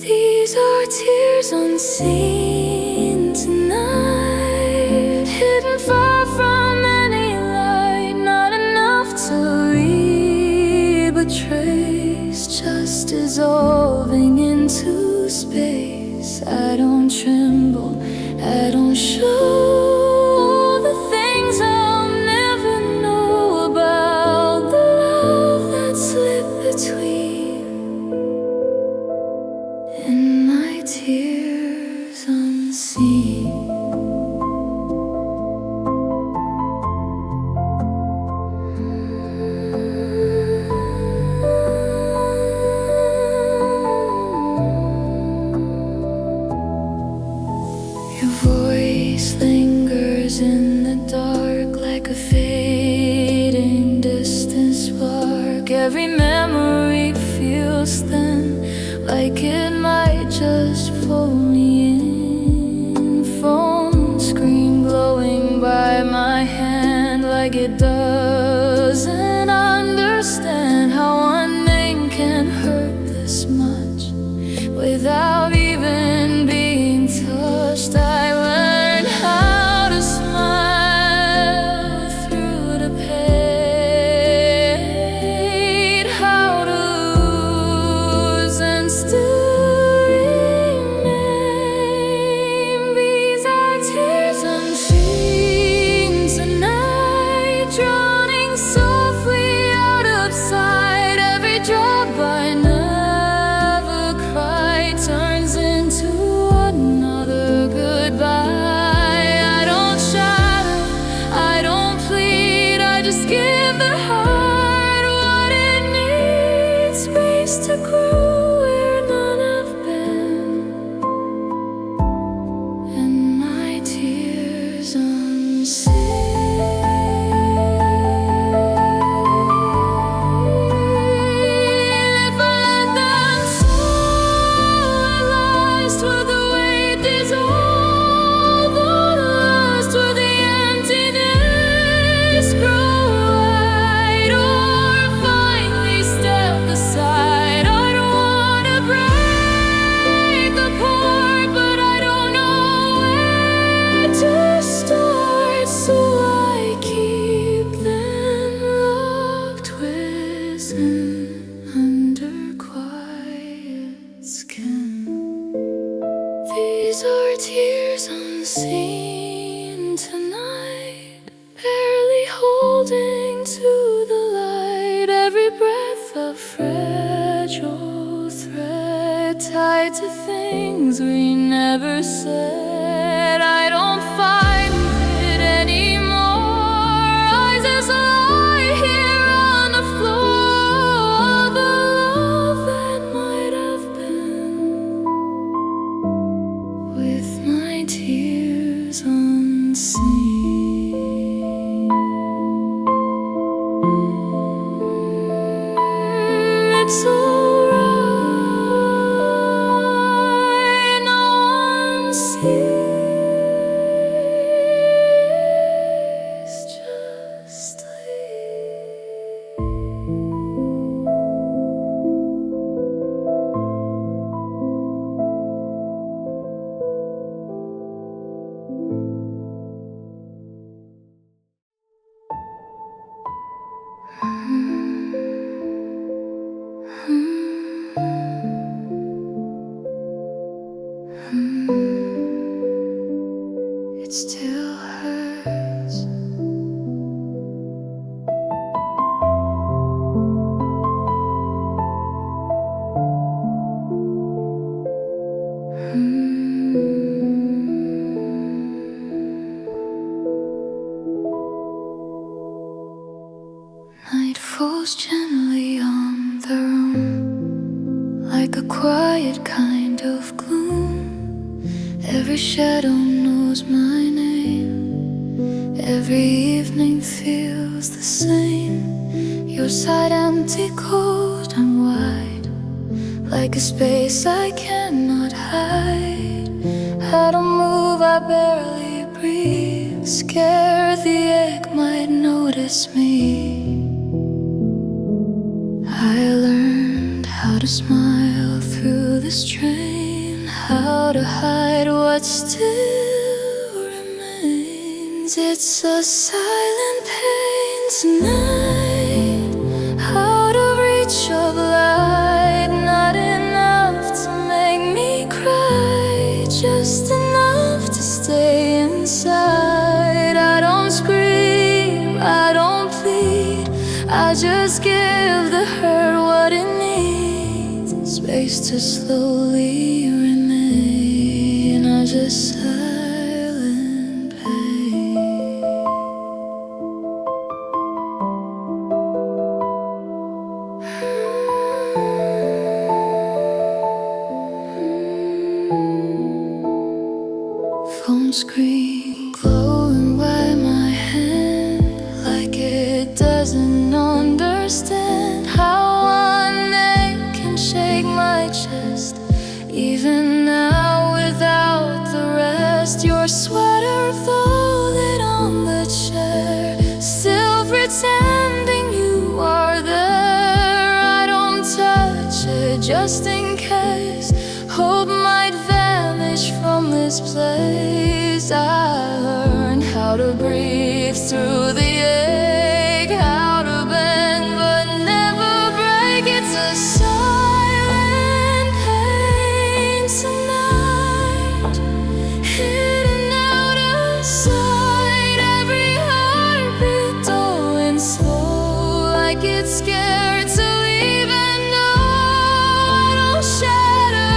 These are tears unseen tonight, hidden far from any light. Not enough to read, but trace, just dissolving into space. I don't tremble I don't show the things I'll never know about the love that slipped between, in my tears unseen. Your voice lingers in the dark like a fading distant spark. Every memory feels thin, like it might just pull me in. Phone screen glowing by my hand, like it doesn't understand how one name can hurt this much without even being touched. I learned how to smile through the pain, how to lose and still remain. These are tears unseen tonight, drowning softly out of sight. Every drop I never cried turns into another goodbye. I don't shatter, I don't plead, I just give the heart what it needs. Space to grow where none have been, and my tears unseen. If I let them paralyzed, will the weight dissolve? Or last, will the emptiness grow wide? Or finally step aside? I don't wanna break apart, but I don't know where to start. So I keep them locked within, under quiet skin. These are tears unseen tonight, barely holding to the light. Every breath a fragile thread tied to things we never said. I don't fight with it anymore. I just lie here on the floor. The love that might have been, with my tears unseen. It's alright, no one sees, just leave. It still hurts. Night falls gently on the room, like a quiet kind of gloom. Every shadow knows my name. Every evening feels the same. Your side empty, cold and wide, like a space I cannot hide. How to move, I barely breathe. Scared the egg might notice me. I learned how to smile through the strain, how to hide what still remains. It's a silent pain tonight, out of reach of light. Not enough to make me cry, just enough to stay cease to slowly remain, I just silent pain. Phone screen glowing by my hand, like it doesn't understand how one neck can shake my chest. Even now without the rest, your sweater folded on the chair, still pretending you are there. I don't touch it just in case hope might vanish from this place. I learned how to breathe through the ache, how to bend but never break. It's a silent pain tonight, hidden out of sight. Every heartbeat going slow, like it's scared to leave. And no, I don't shatter,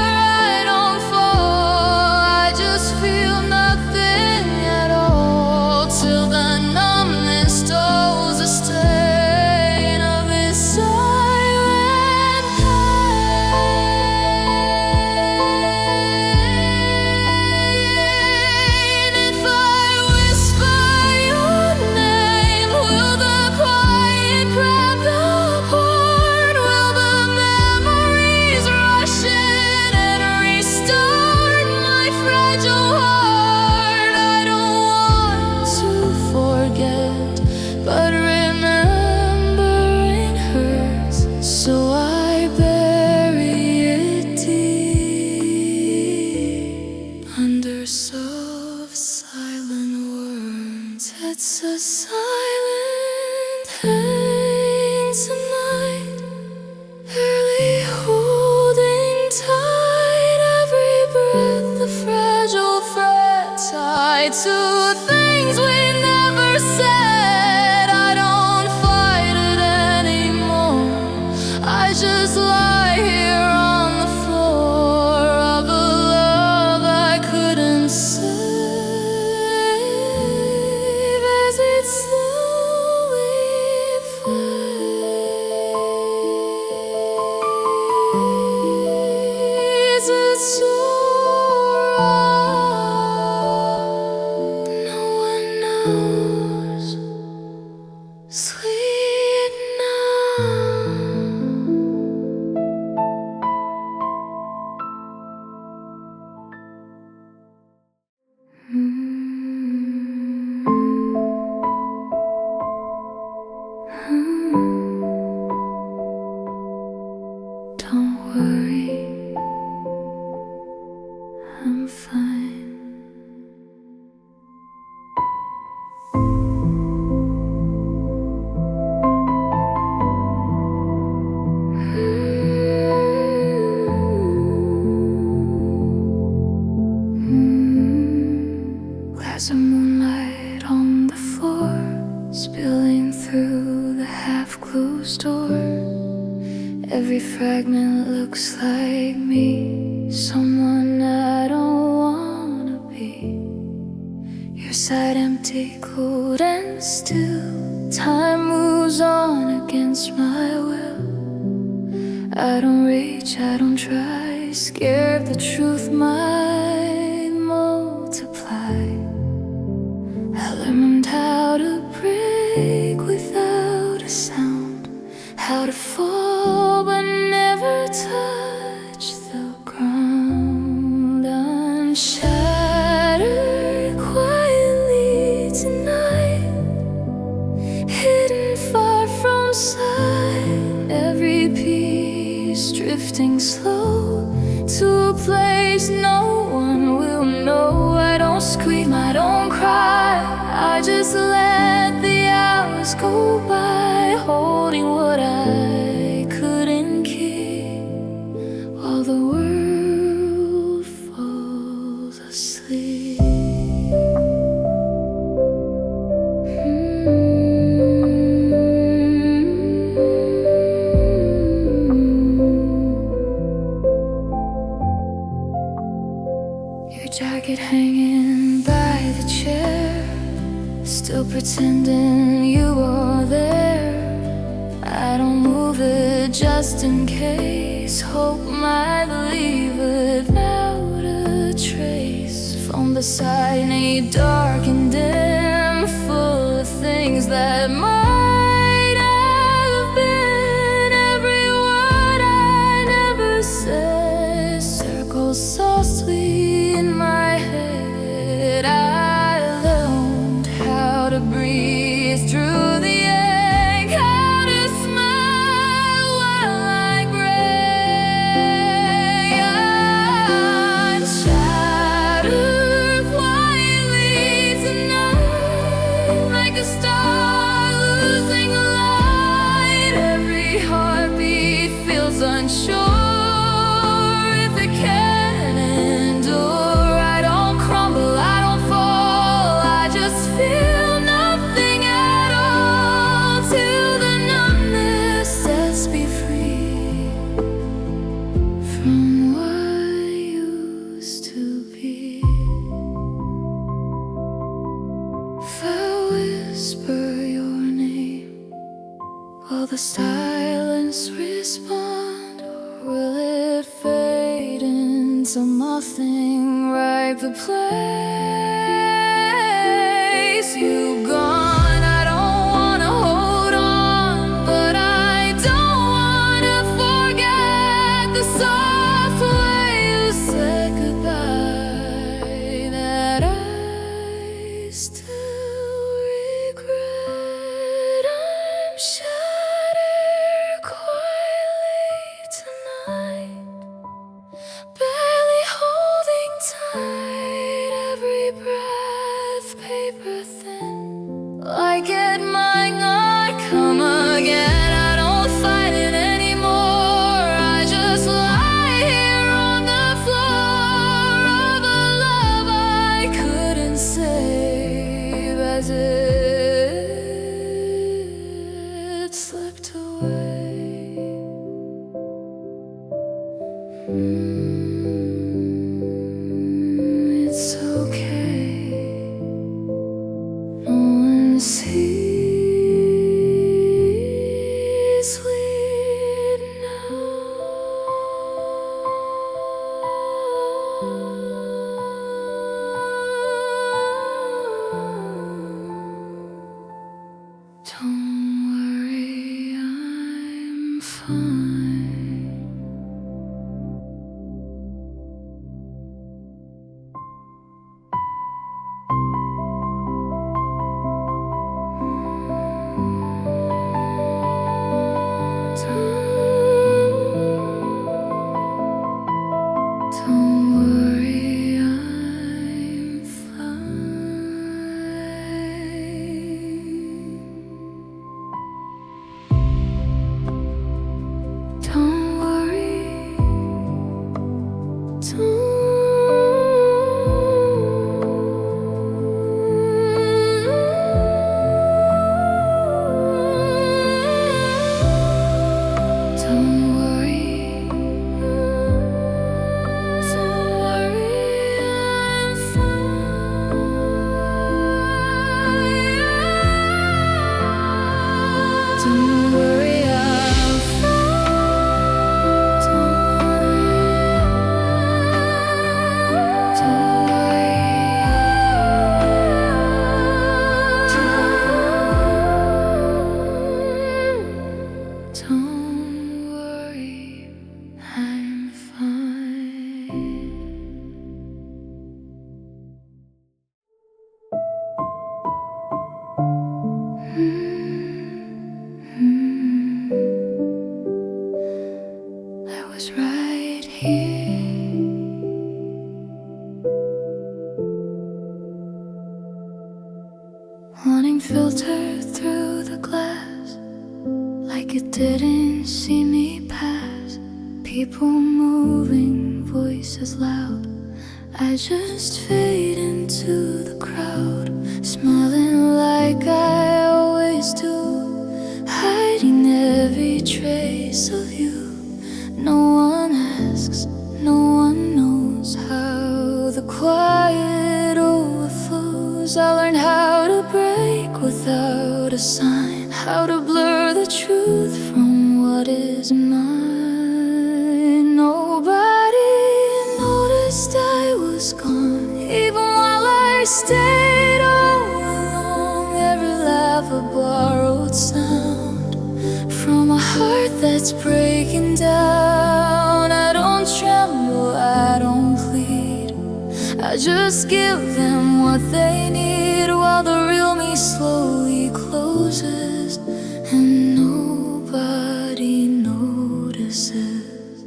I don't fall, I just feel nothing at all, till the numbness stolls a stain of this silent pain. If I whisper your name, will the quiet grab the heart? Will the memories rush in and restart my fragile heart? I don't want to forget, but remembering hurts, so I bury it deep under soft silent words. It's a silent pain tonight, barely holding tight. Every breath a fragile thread tied to things we never said. I don't fight it anymore, I just lie here on the floor of a love I couldn't save, as it slowly fades. It's so wrong, no one knows. Sleep now. Don't worry, I'm fine. Glass of moonlight on the floor, spilling through the half-closed door. Every fragment looks like me, someone I don't wanna be. Your side empty, cold and still. Time moves on against my will. I don't reach, I don't try, scared the truth might multiply. I learned how to break without a sound, how to fall but never touch the ground. I'm shattered quietly tonight, hidden far from sight. Every piece drifting slow to a place no one will know. I don't scream, I don't cry, I just let the hours go by, holding what I couldn't keep, while the world falls asleep. jacket hanging by the chair, still pretending you are there. I don't move it just in case, hope might leave without a trace. Phone beside me, dark and dim, full of things that might have been. Every word I never said circles softly in my head. I learned how to breathe through the ache, how to smile while I gray. I'm shattered quietly tonight, like a star losing light. Every heartbeat feels unsure if it can endure. I don't crumble, I don't fall, I just feel nothing at all, till the numbness sets me free from what used to be. If I whisper your name, will the silence respond, or will it fade into nothing? Right the place you've gone. I don't wanna hold on, but I don't wanna forget the soft way you said goodbye, that I still regret. I'm shattered quietly tonight, barely holding tight. Every breath paper thin, like it might not come again. I don't fight it anymore, I just lie here on the floor of a love I couldn't save, as it slipped away. It's okay, no one sees, we know. Don't worry, I'm fine. Don't worry, I'm fine. Don't worry, don't worry, I'm fine. Don't worry, I'm fine. Don't worry, I'm fine. I was right here, wanting filtered through the glass, like it didn't see me pass. People moving, voices loud, I just fade into the crowd, smelling like I always do, hiding every trace of you. No one asks, no one knows how the quiet to sign, how to blur the truth from what is mine. Nobody noticed I was gone, even while I stayed all along. Every laugh a borrowed sound from a heart that's breaking down. I don't tremble, I don't plead, I just give them what they need, while the real me slowly closes and nobody notices.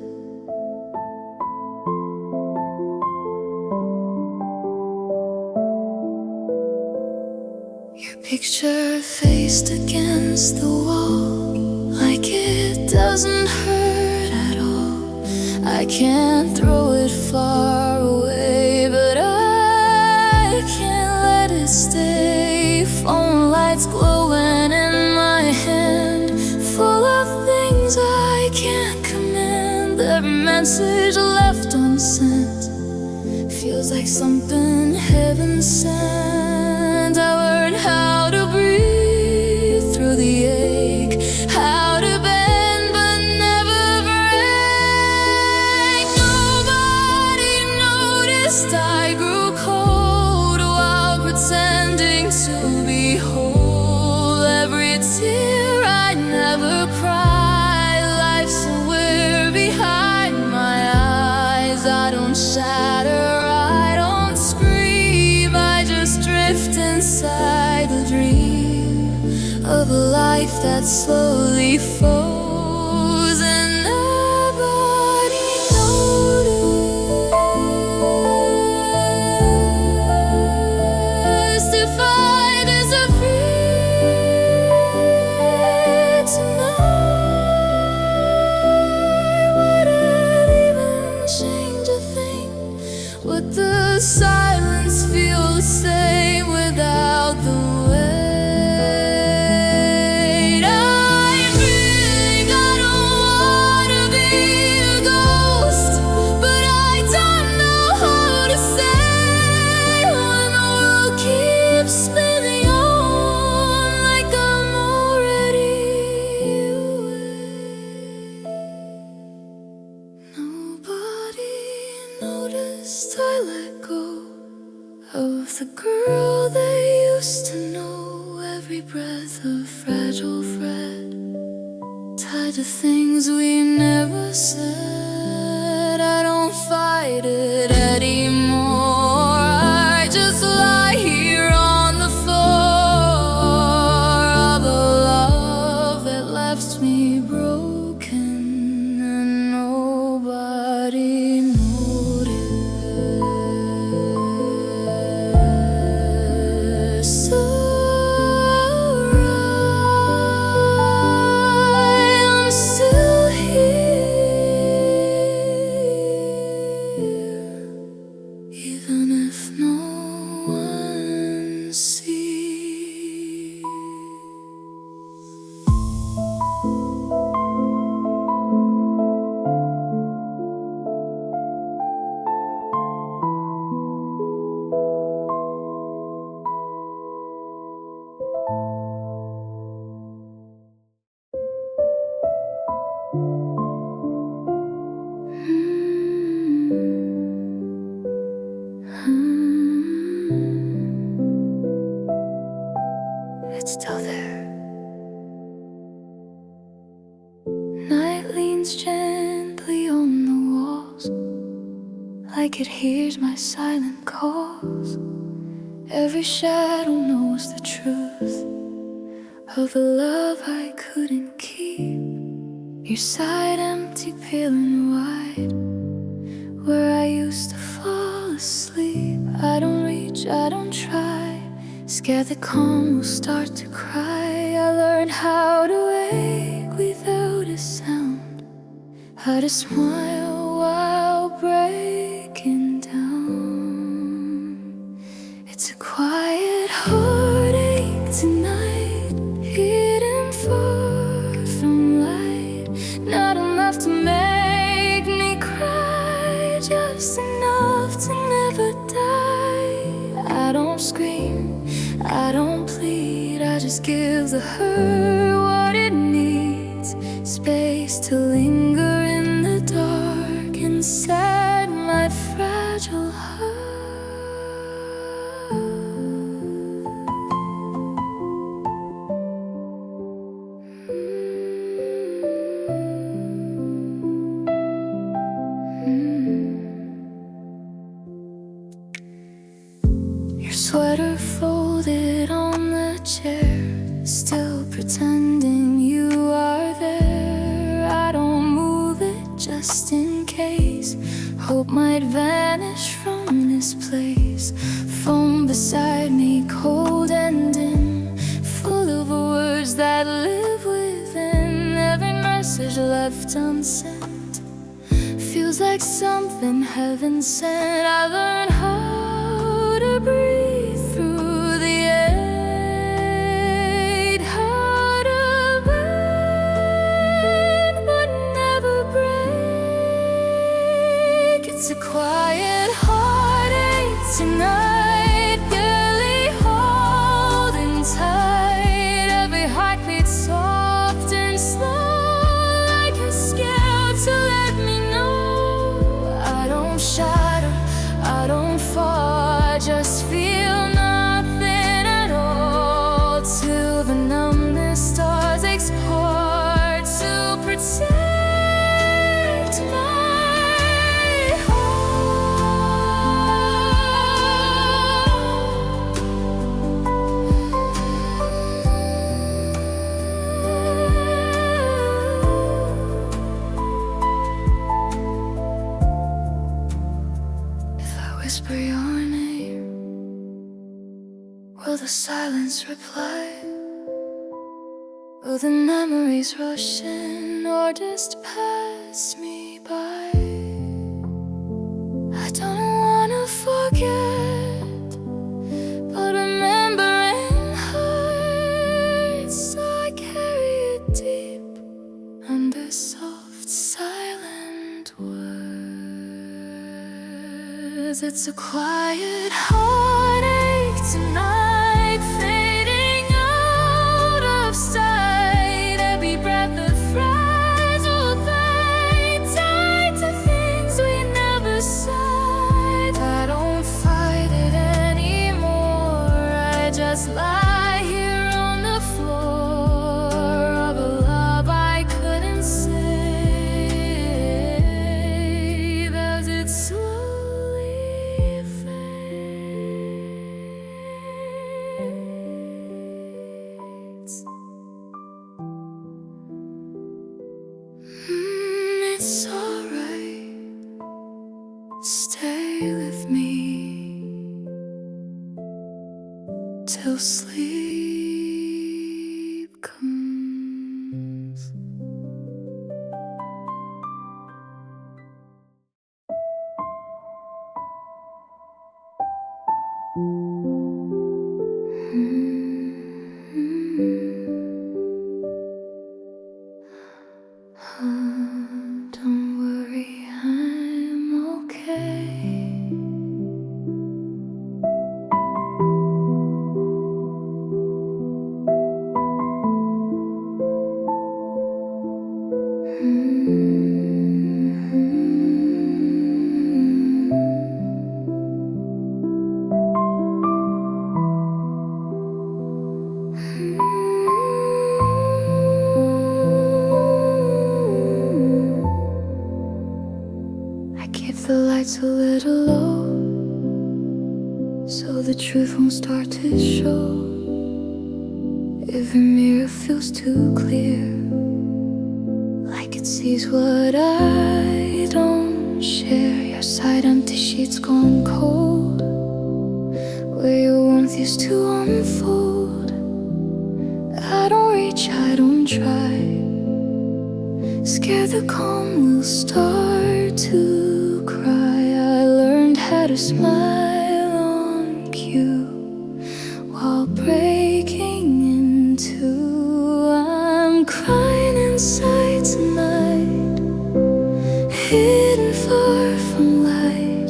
Your picture faced against the wall, like it doesn't hurt at all. I can't throw it far away, but I can't let it stay. Phone lights glowing in my hand, full of things I can't command. Every message left unsent feels like something heaven sent. I learned how to breathe through the ache, how to bend but never break. Nobody noticed I grew cold while pretending to be whole. Every tear I never cried, life somewhere behind my eyes. I don't shatter, I don't scream, I just drift inside the dream of a life that slowly froze, and nobody noticed. If I disappeared tonight, would it even change a thing? Would the silence feel the same without the weight? I think I don't wanna be a ghost, but I don't know how to say when the world keeps spinning on like I'm already away. Nobody noticed I let go of the girl they used to know. Every breath a fragile thread, tied to things we never said. I don't fight it anymore, I just lie here on the floor of a love that left me broken and nobody noticed. Alright, I'm still here, even if no one sees. It's still there. Night leans gently on the walls, like it hears my silent calls. Every shadow knows the truth of the love I couldn't keep. Your side empty, pale and wide, where I used to fall asleep. I don't reach, I don't try, scared the calm will start to cry. I learned how to wake without a sound, how to smile while breaking down. It's a quiet heartache tonight, hidden far from light. Not enough to make me cry, just enough to never die. I don't scream, I don't plead, I just give the hurt what it needs. Space to linger in the dark inside my fragile heart. Your sweater folded on the chair, still pretending you are there. I don't move it just in case. Hope might vanish from this place. Phone beside me, cold and dim, full of words that live within. Every message left unsent feels like something heaven sent. I learned how to breathe through the ache, how to bend but never break. It's a quiet heartache tonight, barely holding tight. Every heartbeat soft and slow, like a scale to let me know I don't shatter, I don't fall, I just feel nothing at all, till the numbness starts export to protect my heart. If I whisper your name, will the silence reply? Will the memories rush in or just pass me by? I don't wanna forget, but remembering hurts, so I carry it deep under soft, silent words. It's a quiet heartache tonight, fading out of sight. Every breath a fragile thing, tied to things we never said. I don't fight it anymore, I just lie here on the floor of a love I couldn't save as it slowly fades. It's alright, stay with me till sleep comes. Don't worry, I'm okay. I keep the lights a little low, so the truth won't start to show. Every mirror feels too clear, like it sees what I don't share. Your side empty sheets gone cold, where your warmth used to unfold. I don't reach, I don't try, scared the calm will start to cry. I learned how to smile on cue while breaking into. I'm crying inside tonight, hidden far from light.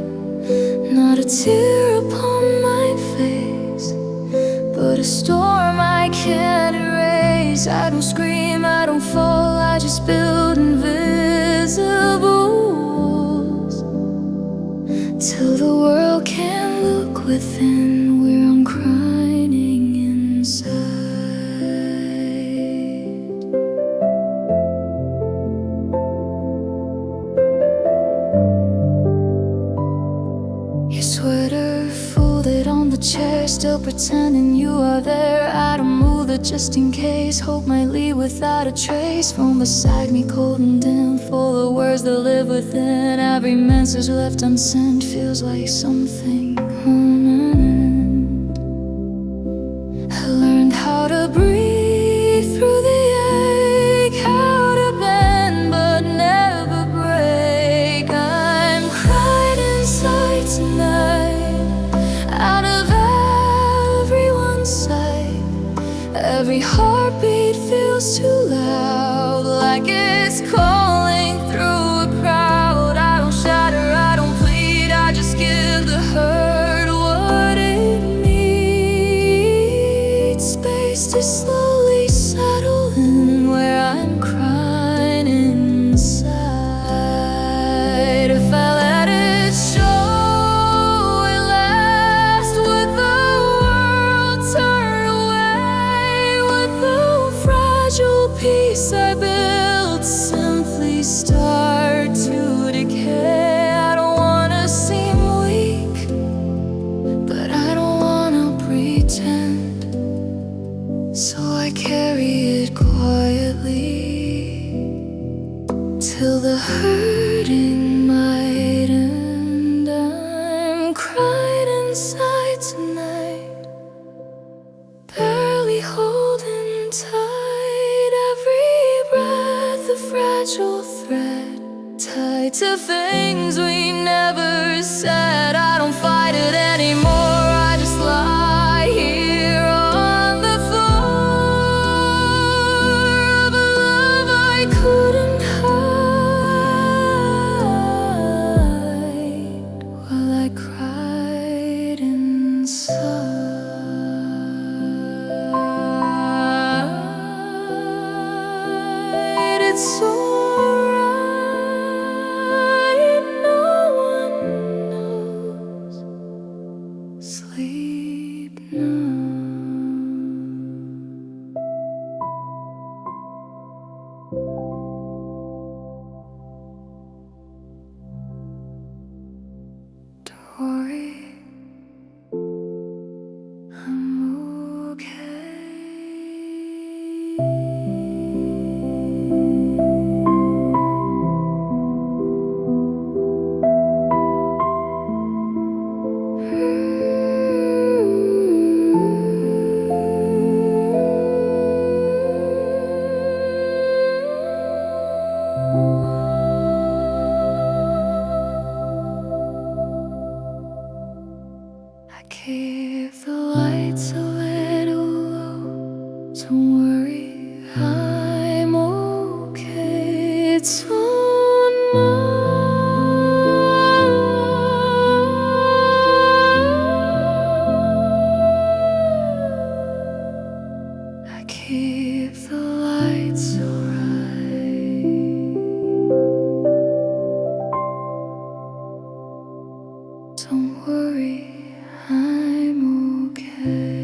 Not a tear upon my face, but storm I can't erase. I don't scream, I don't fall, I just build invisible walls till the world can't look within, where I'm crying inside. Your sweater folded on the chair, still pretending you are there. I don't move it just in case, hope might leave without a trace. Phone beside me, cold and dim, full of words that live within. Every message left unsent feels like something on an end. I learned how to breathe through the ache, how to bend but never break. I'm crying inside tonight, out of everyone's sight. Every heartbeat feels too loud, like it's calling through a crowd. I don't shatter, I don't plead, I just give the hurt what it needs. Space to slowly settle in, where I'm crying inside. If I let it show at last, would the world turn away? Would the fragile peace I built simply start to decay? I don't wanna seem weak, but I don't wanna pretend, so I carry it quietly till the hurting might end. I'm crying inside tonight, barely holding tight. Every breath a fragile thread, tied to things we never said. I don't fight it anymore, I just lie here on the floor of a love I couldn't hide, while I cried inside. It's alright, no one knows. Sleep now. Don't worry, I'm okay. I keep the lights a little low. Don't worry, I'm okay. It's on now. I keep the lights alright. Don't worry, I'm okay.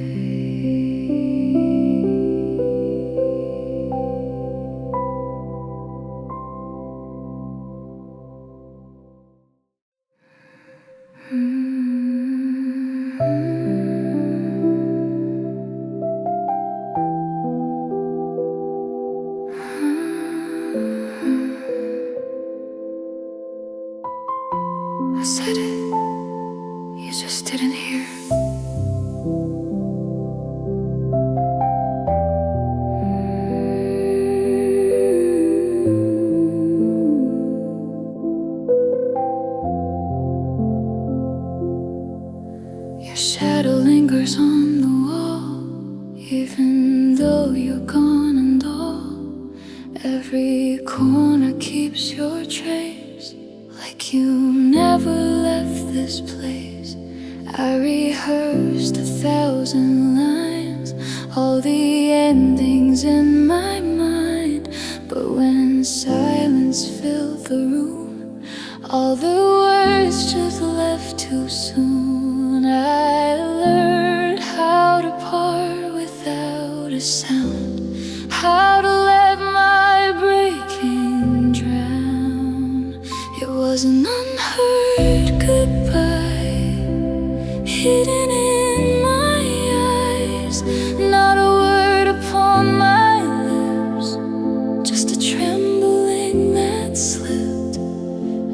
I said it, you just didn't hear. Your shadow lingers on the wall, even though you're gone and all. Every corner keeps your trace, like you never left this place. I rehearsed 1,000 lines, all the endings in my mind. But when silence filled the room, all the words just left too soon. I learned how to part without a sound, how to let my breaking drown. It was an unheard goodbye, hidden in my eyes, not a word upon my lips, just a trembling that slipped.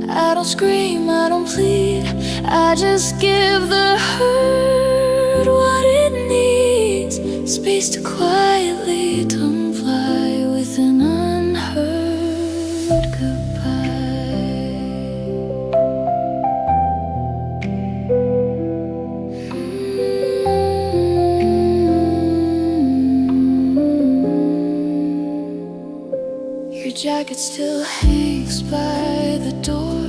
I don't scream, I don't plead, I just give the hurt what it needs, space to quietly tongue fly with an unheard goodbye. Your jacket still hangs by the door,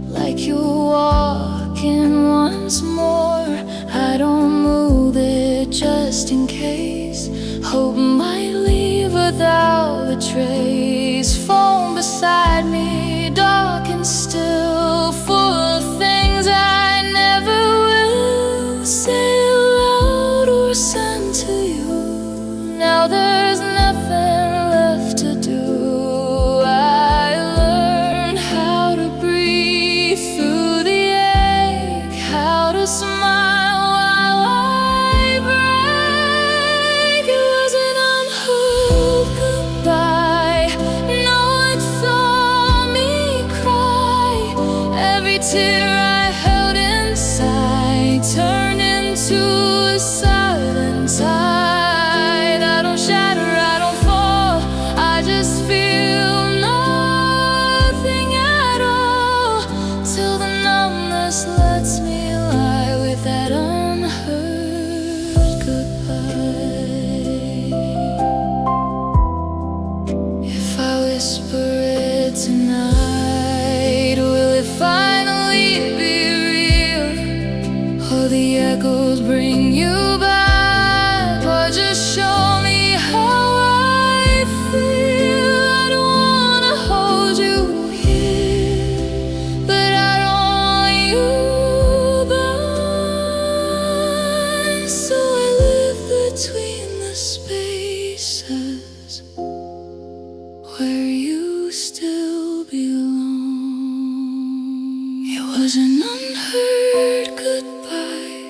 like you're walking once more. I don't move it just in case, hope might leave without a trace. Phone beside me, dark and still, full of things I never will say aloud or send to you. Now there's nothing left to do. I learned how to breathe through the ache, how to smile while I break. It was an unheard goodbye. No one saw me cry. Every tear I held inside turned into a silent tide. I don't shatter, I don't fall, I just feel nothing at all, till the numbness lets me lie with that unheard goodbye. If I whisper it tonight, will it finally be real? Or the echoes bring you back? Or just show me how I feel? I don't wanna hold you here, but I don't want you back. So I live between the spaces where you still belong. It was an unheard goodbye,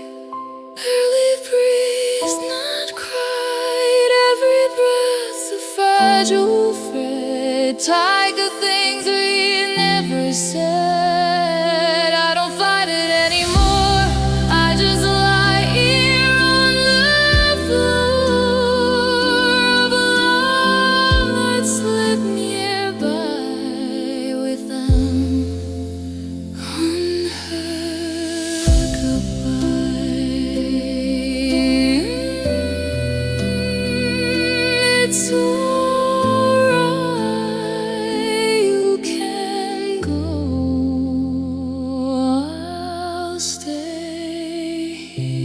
barely breathed, not cried. Every breath a fragile thread, tied to things we never said. I don't fight it anymore, I just lie here on the floor of a love that slipped nearby with an unheard goodbye. It's alright, you can go, I'll stay here.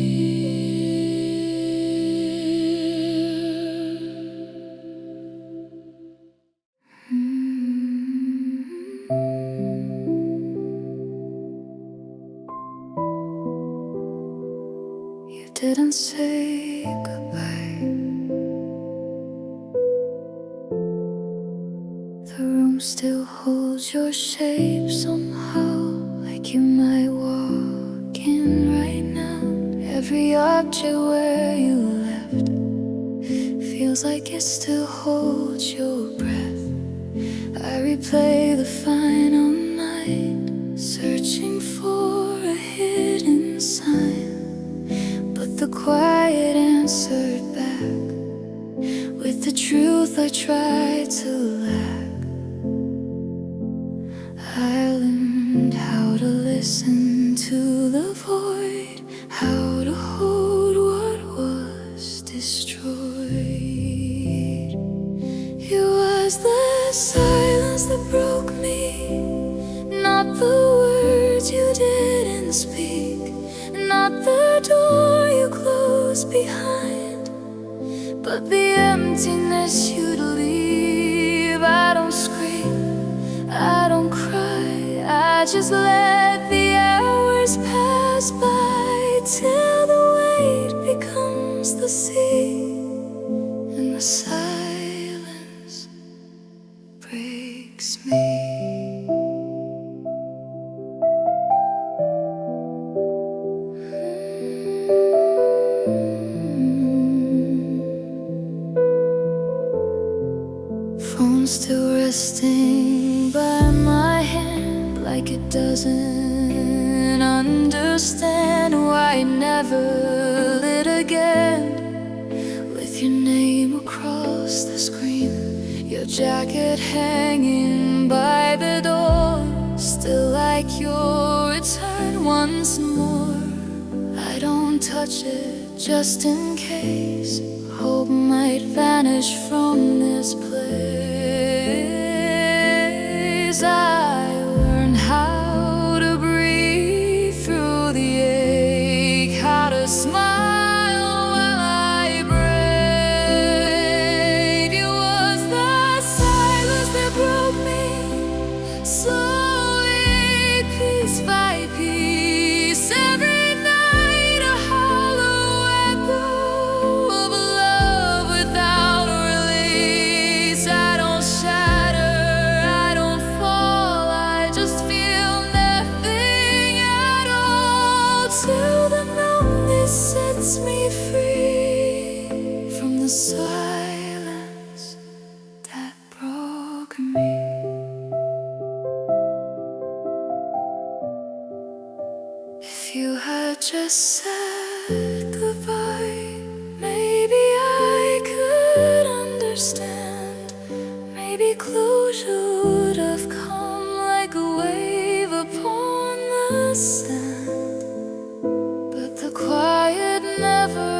You didn't say goodbye. The room still holds your shape somehow, like you might walk in right now. Every object where you left feels like it still holds your breath. I replay the final night, searching for a hidden sign, but the quiet answered back with the truth I tried to lack. I learned how to listen to the void, how to hold what was destroyed. It was the silence that broke me, not the words you didn't speak, not the door you closed behind, but the emptiness you'd leave. I don't scream, I don't cry, I just let the hours pass by, till the weight becomes the sea, and the silence breaks me. Phone still resting by my hand, like it doesn't understand why it never lit again. With your name across the screen, your jacket hanging by the door, still like your return once more. I don't touch it just in case hope might vanish from this place. I learned how to breathe through the ache, how to smile while I break. It was the silence that broke me, slowly, piece by piece. Every night a hollow echo of love without release. I don't shatter, I don't fall, I just feel nothing at all, till the numbness sets me free from the silence that broke me. If you had just said goodbye, maybe I could understand. Maybe closure would have come like a wave upon the sand. But the quiet never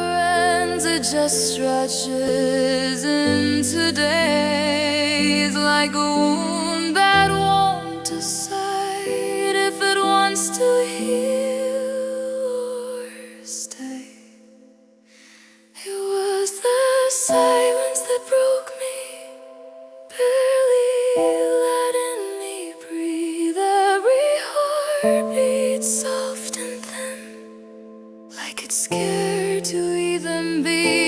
ends, it just stretches into days, like a wound that won't decide if it wants to heal or stay. It was the silence that broke me, barely letting me breathe. Every heartbeat soft and thin, like it's scared to even be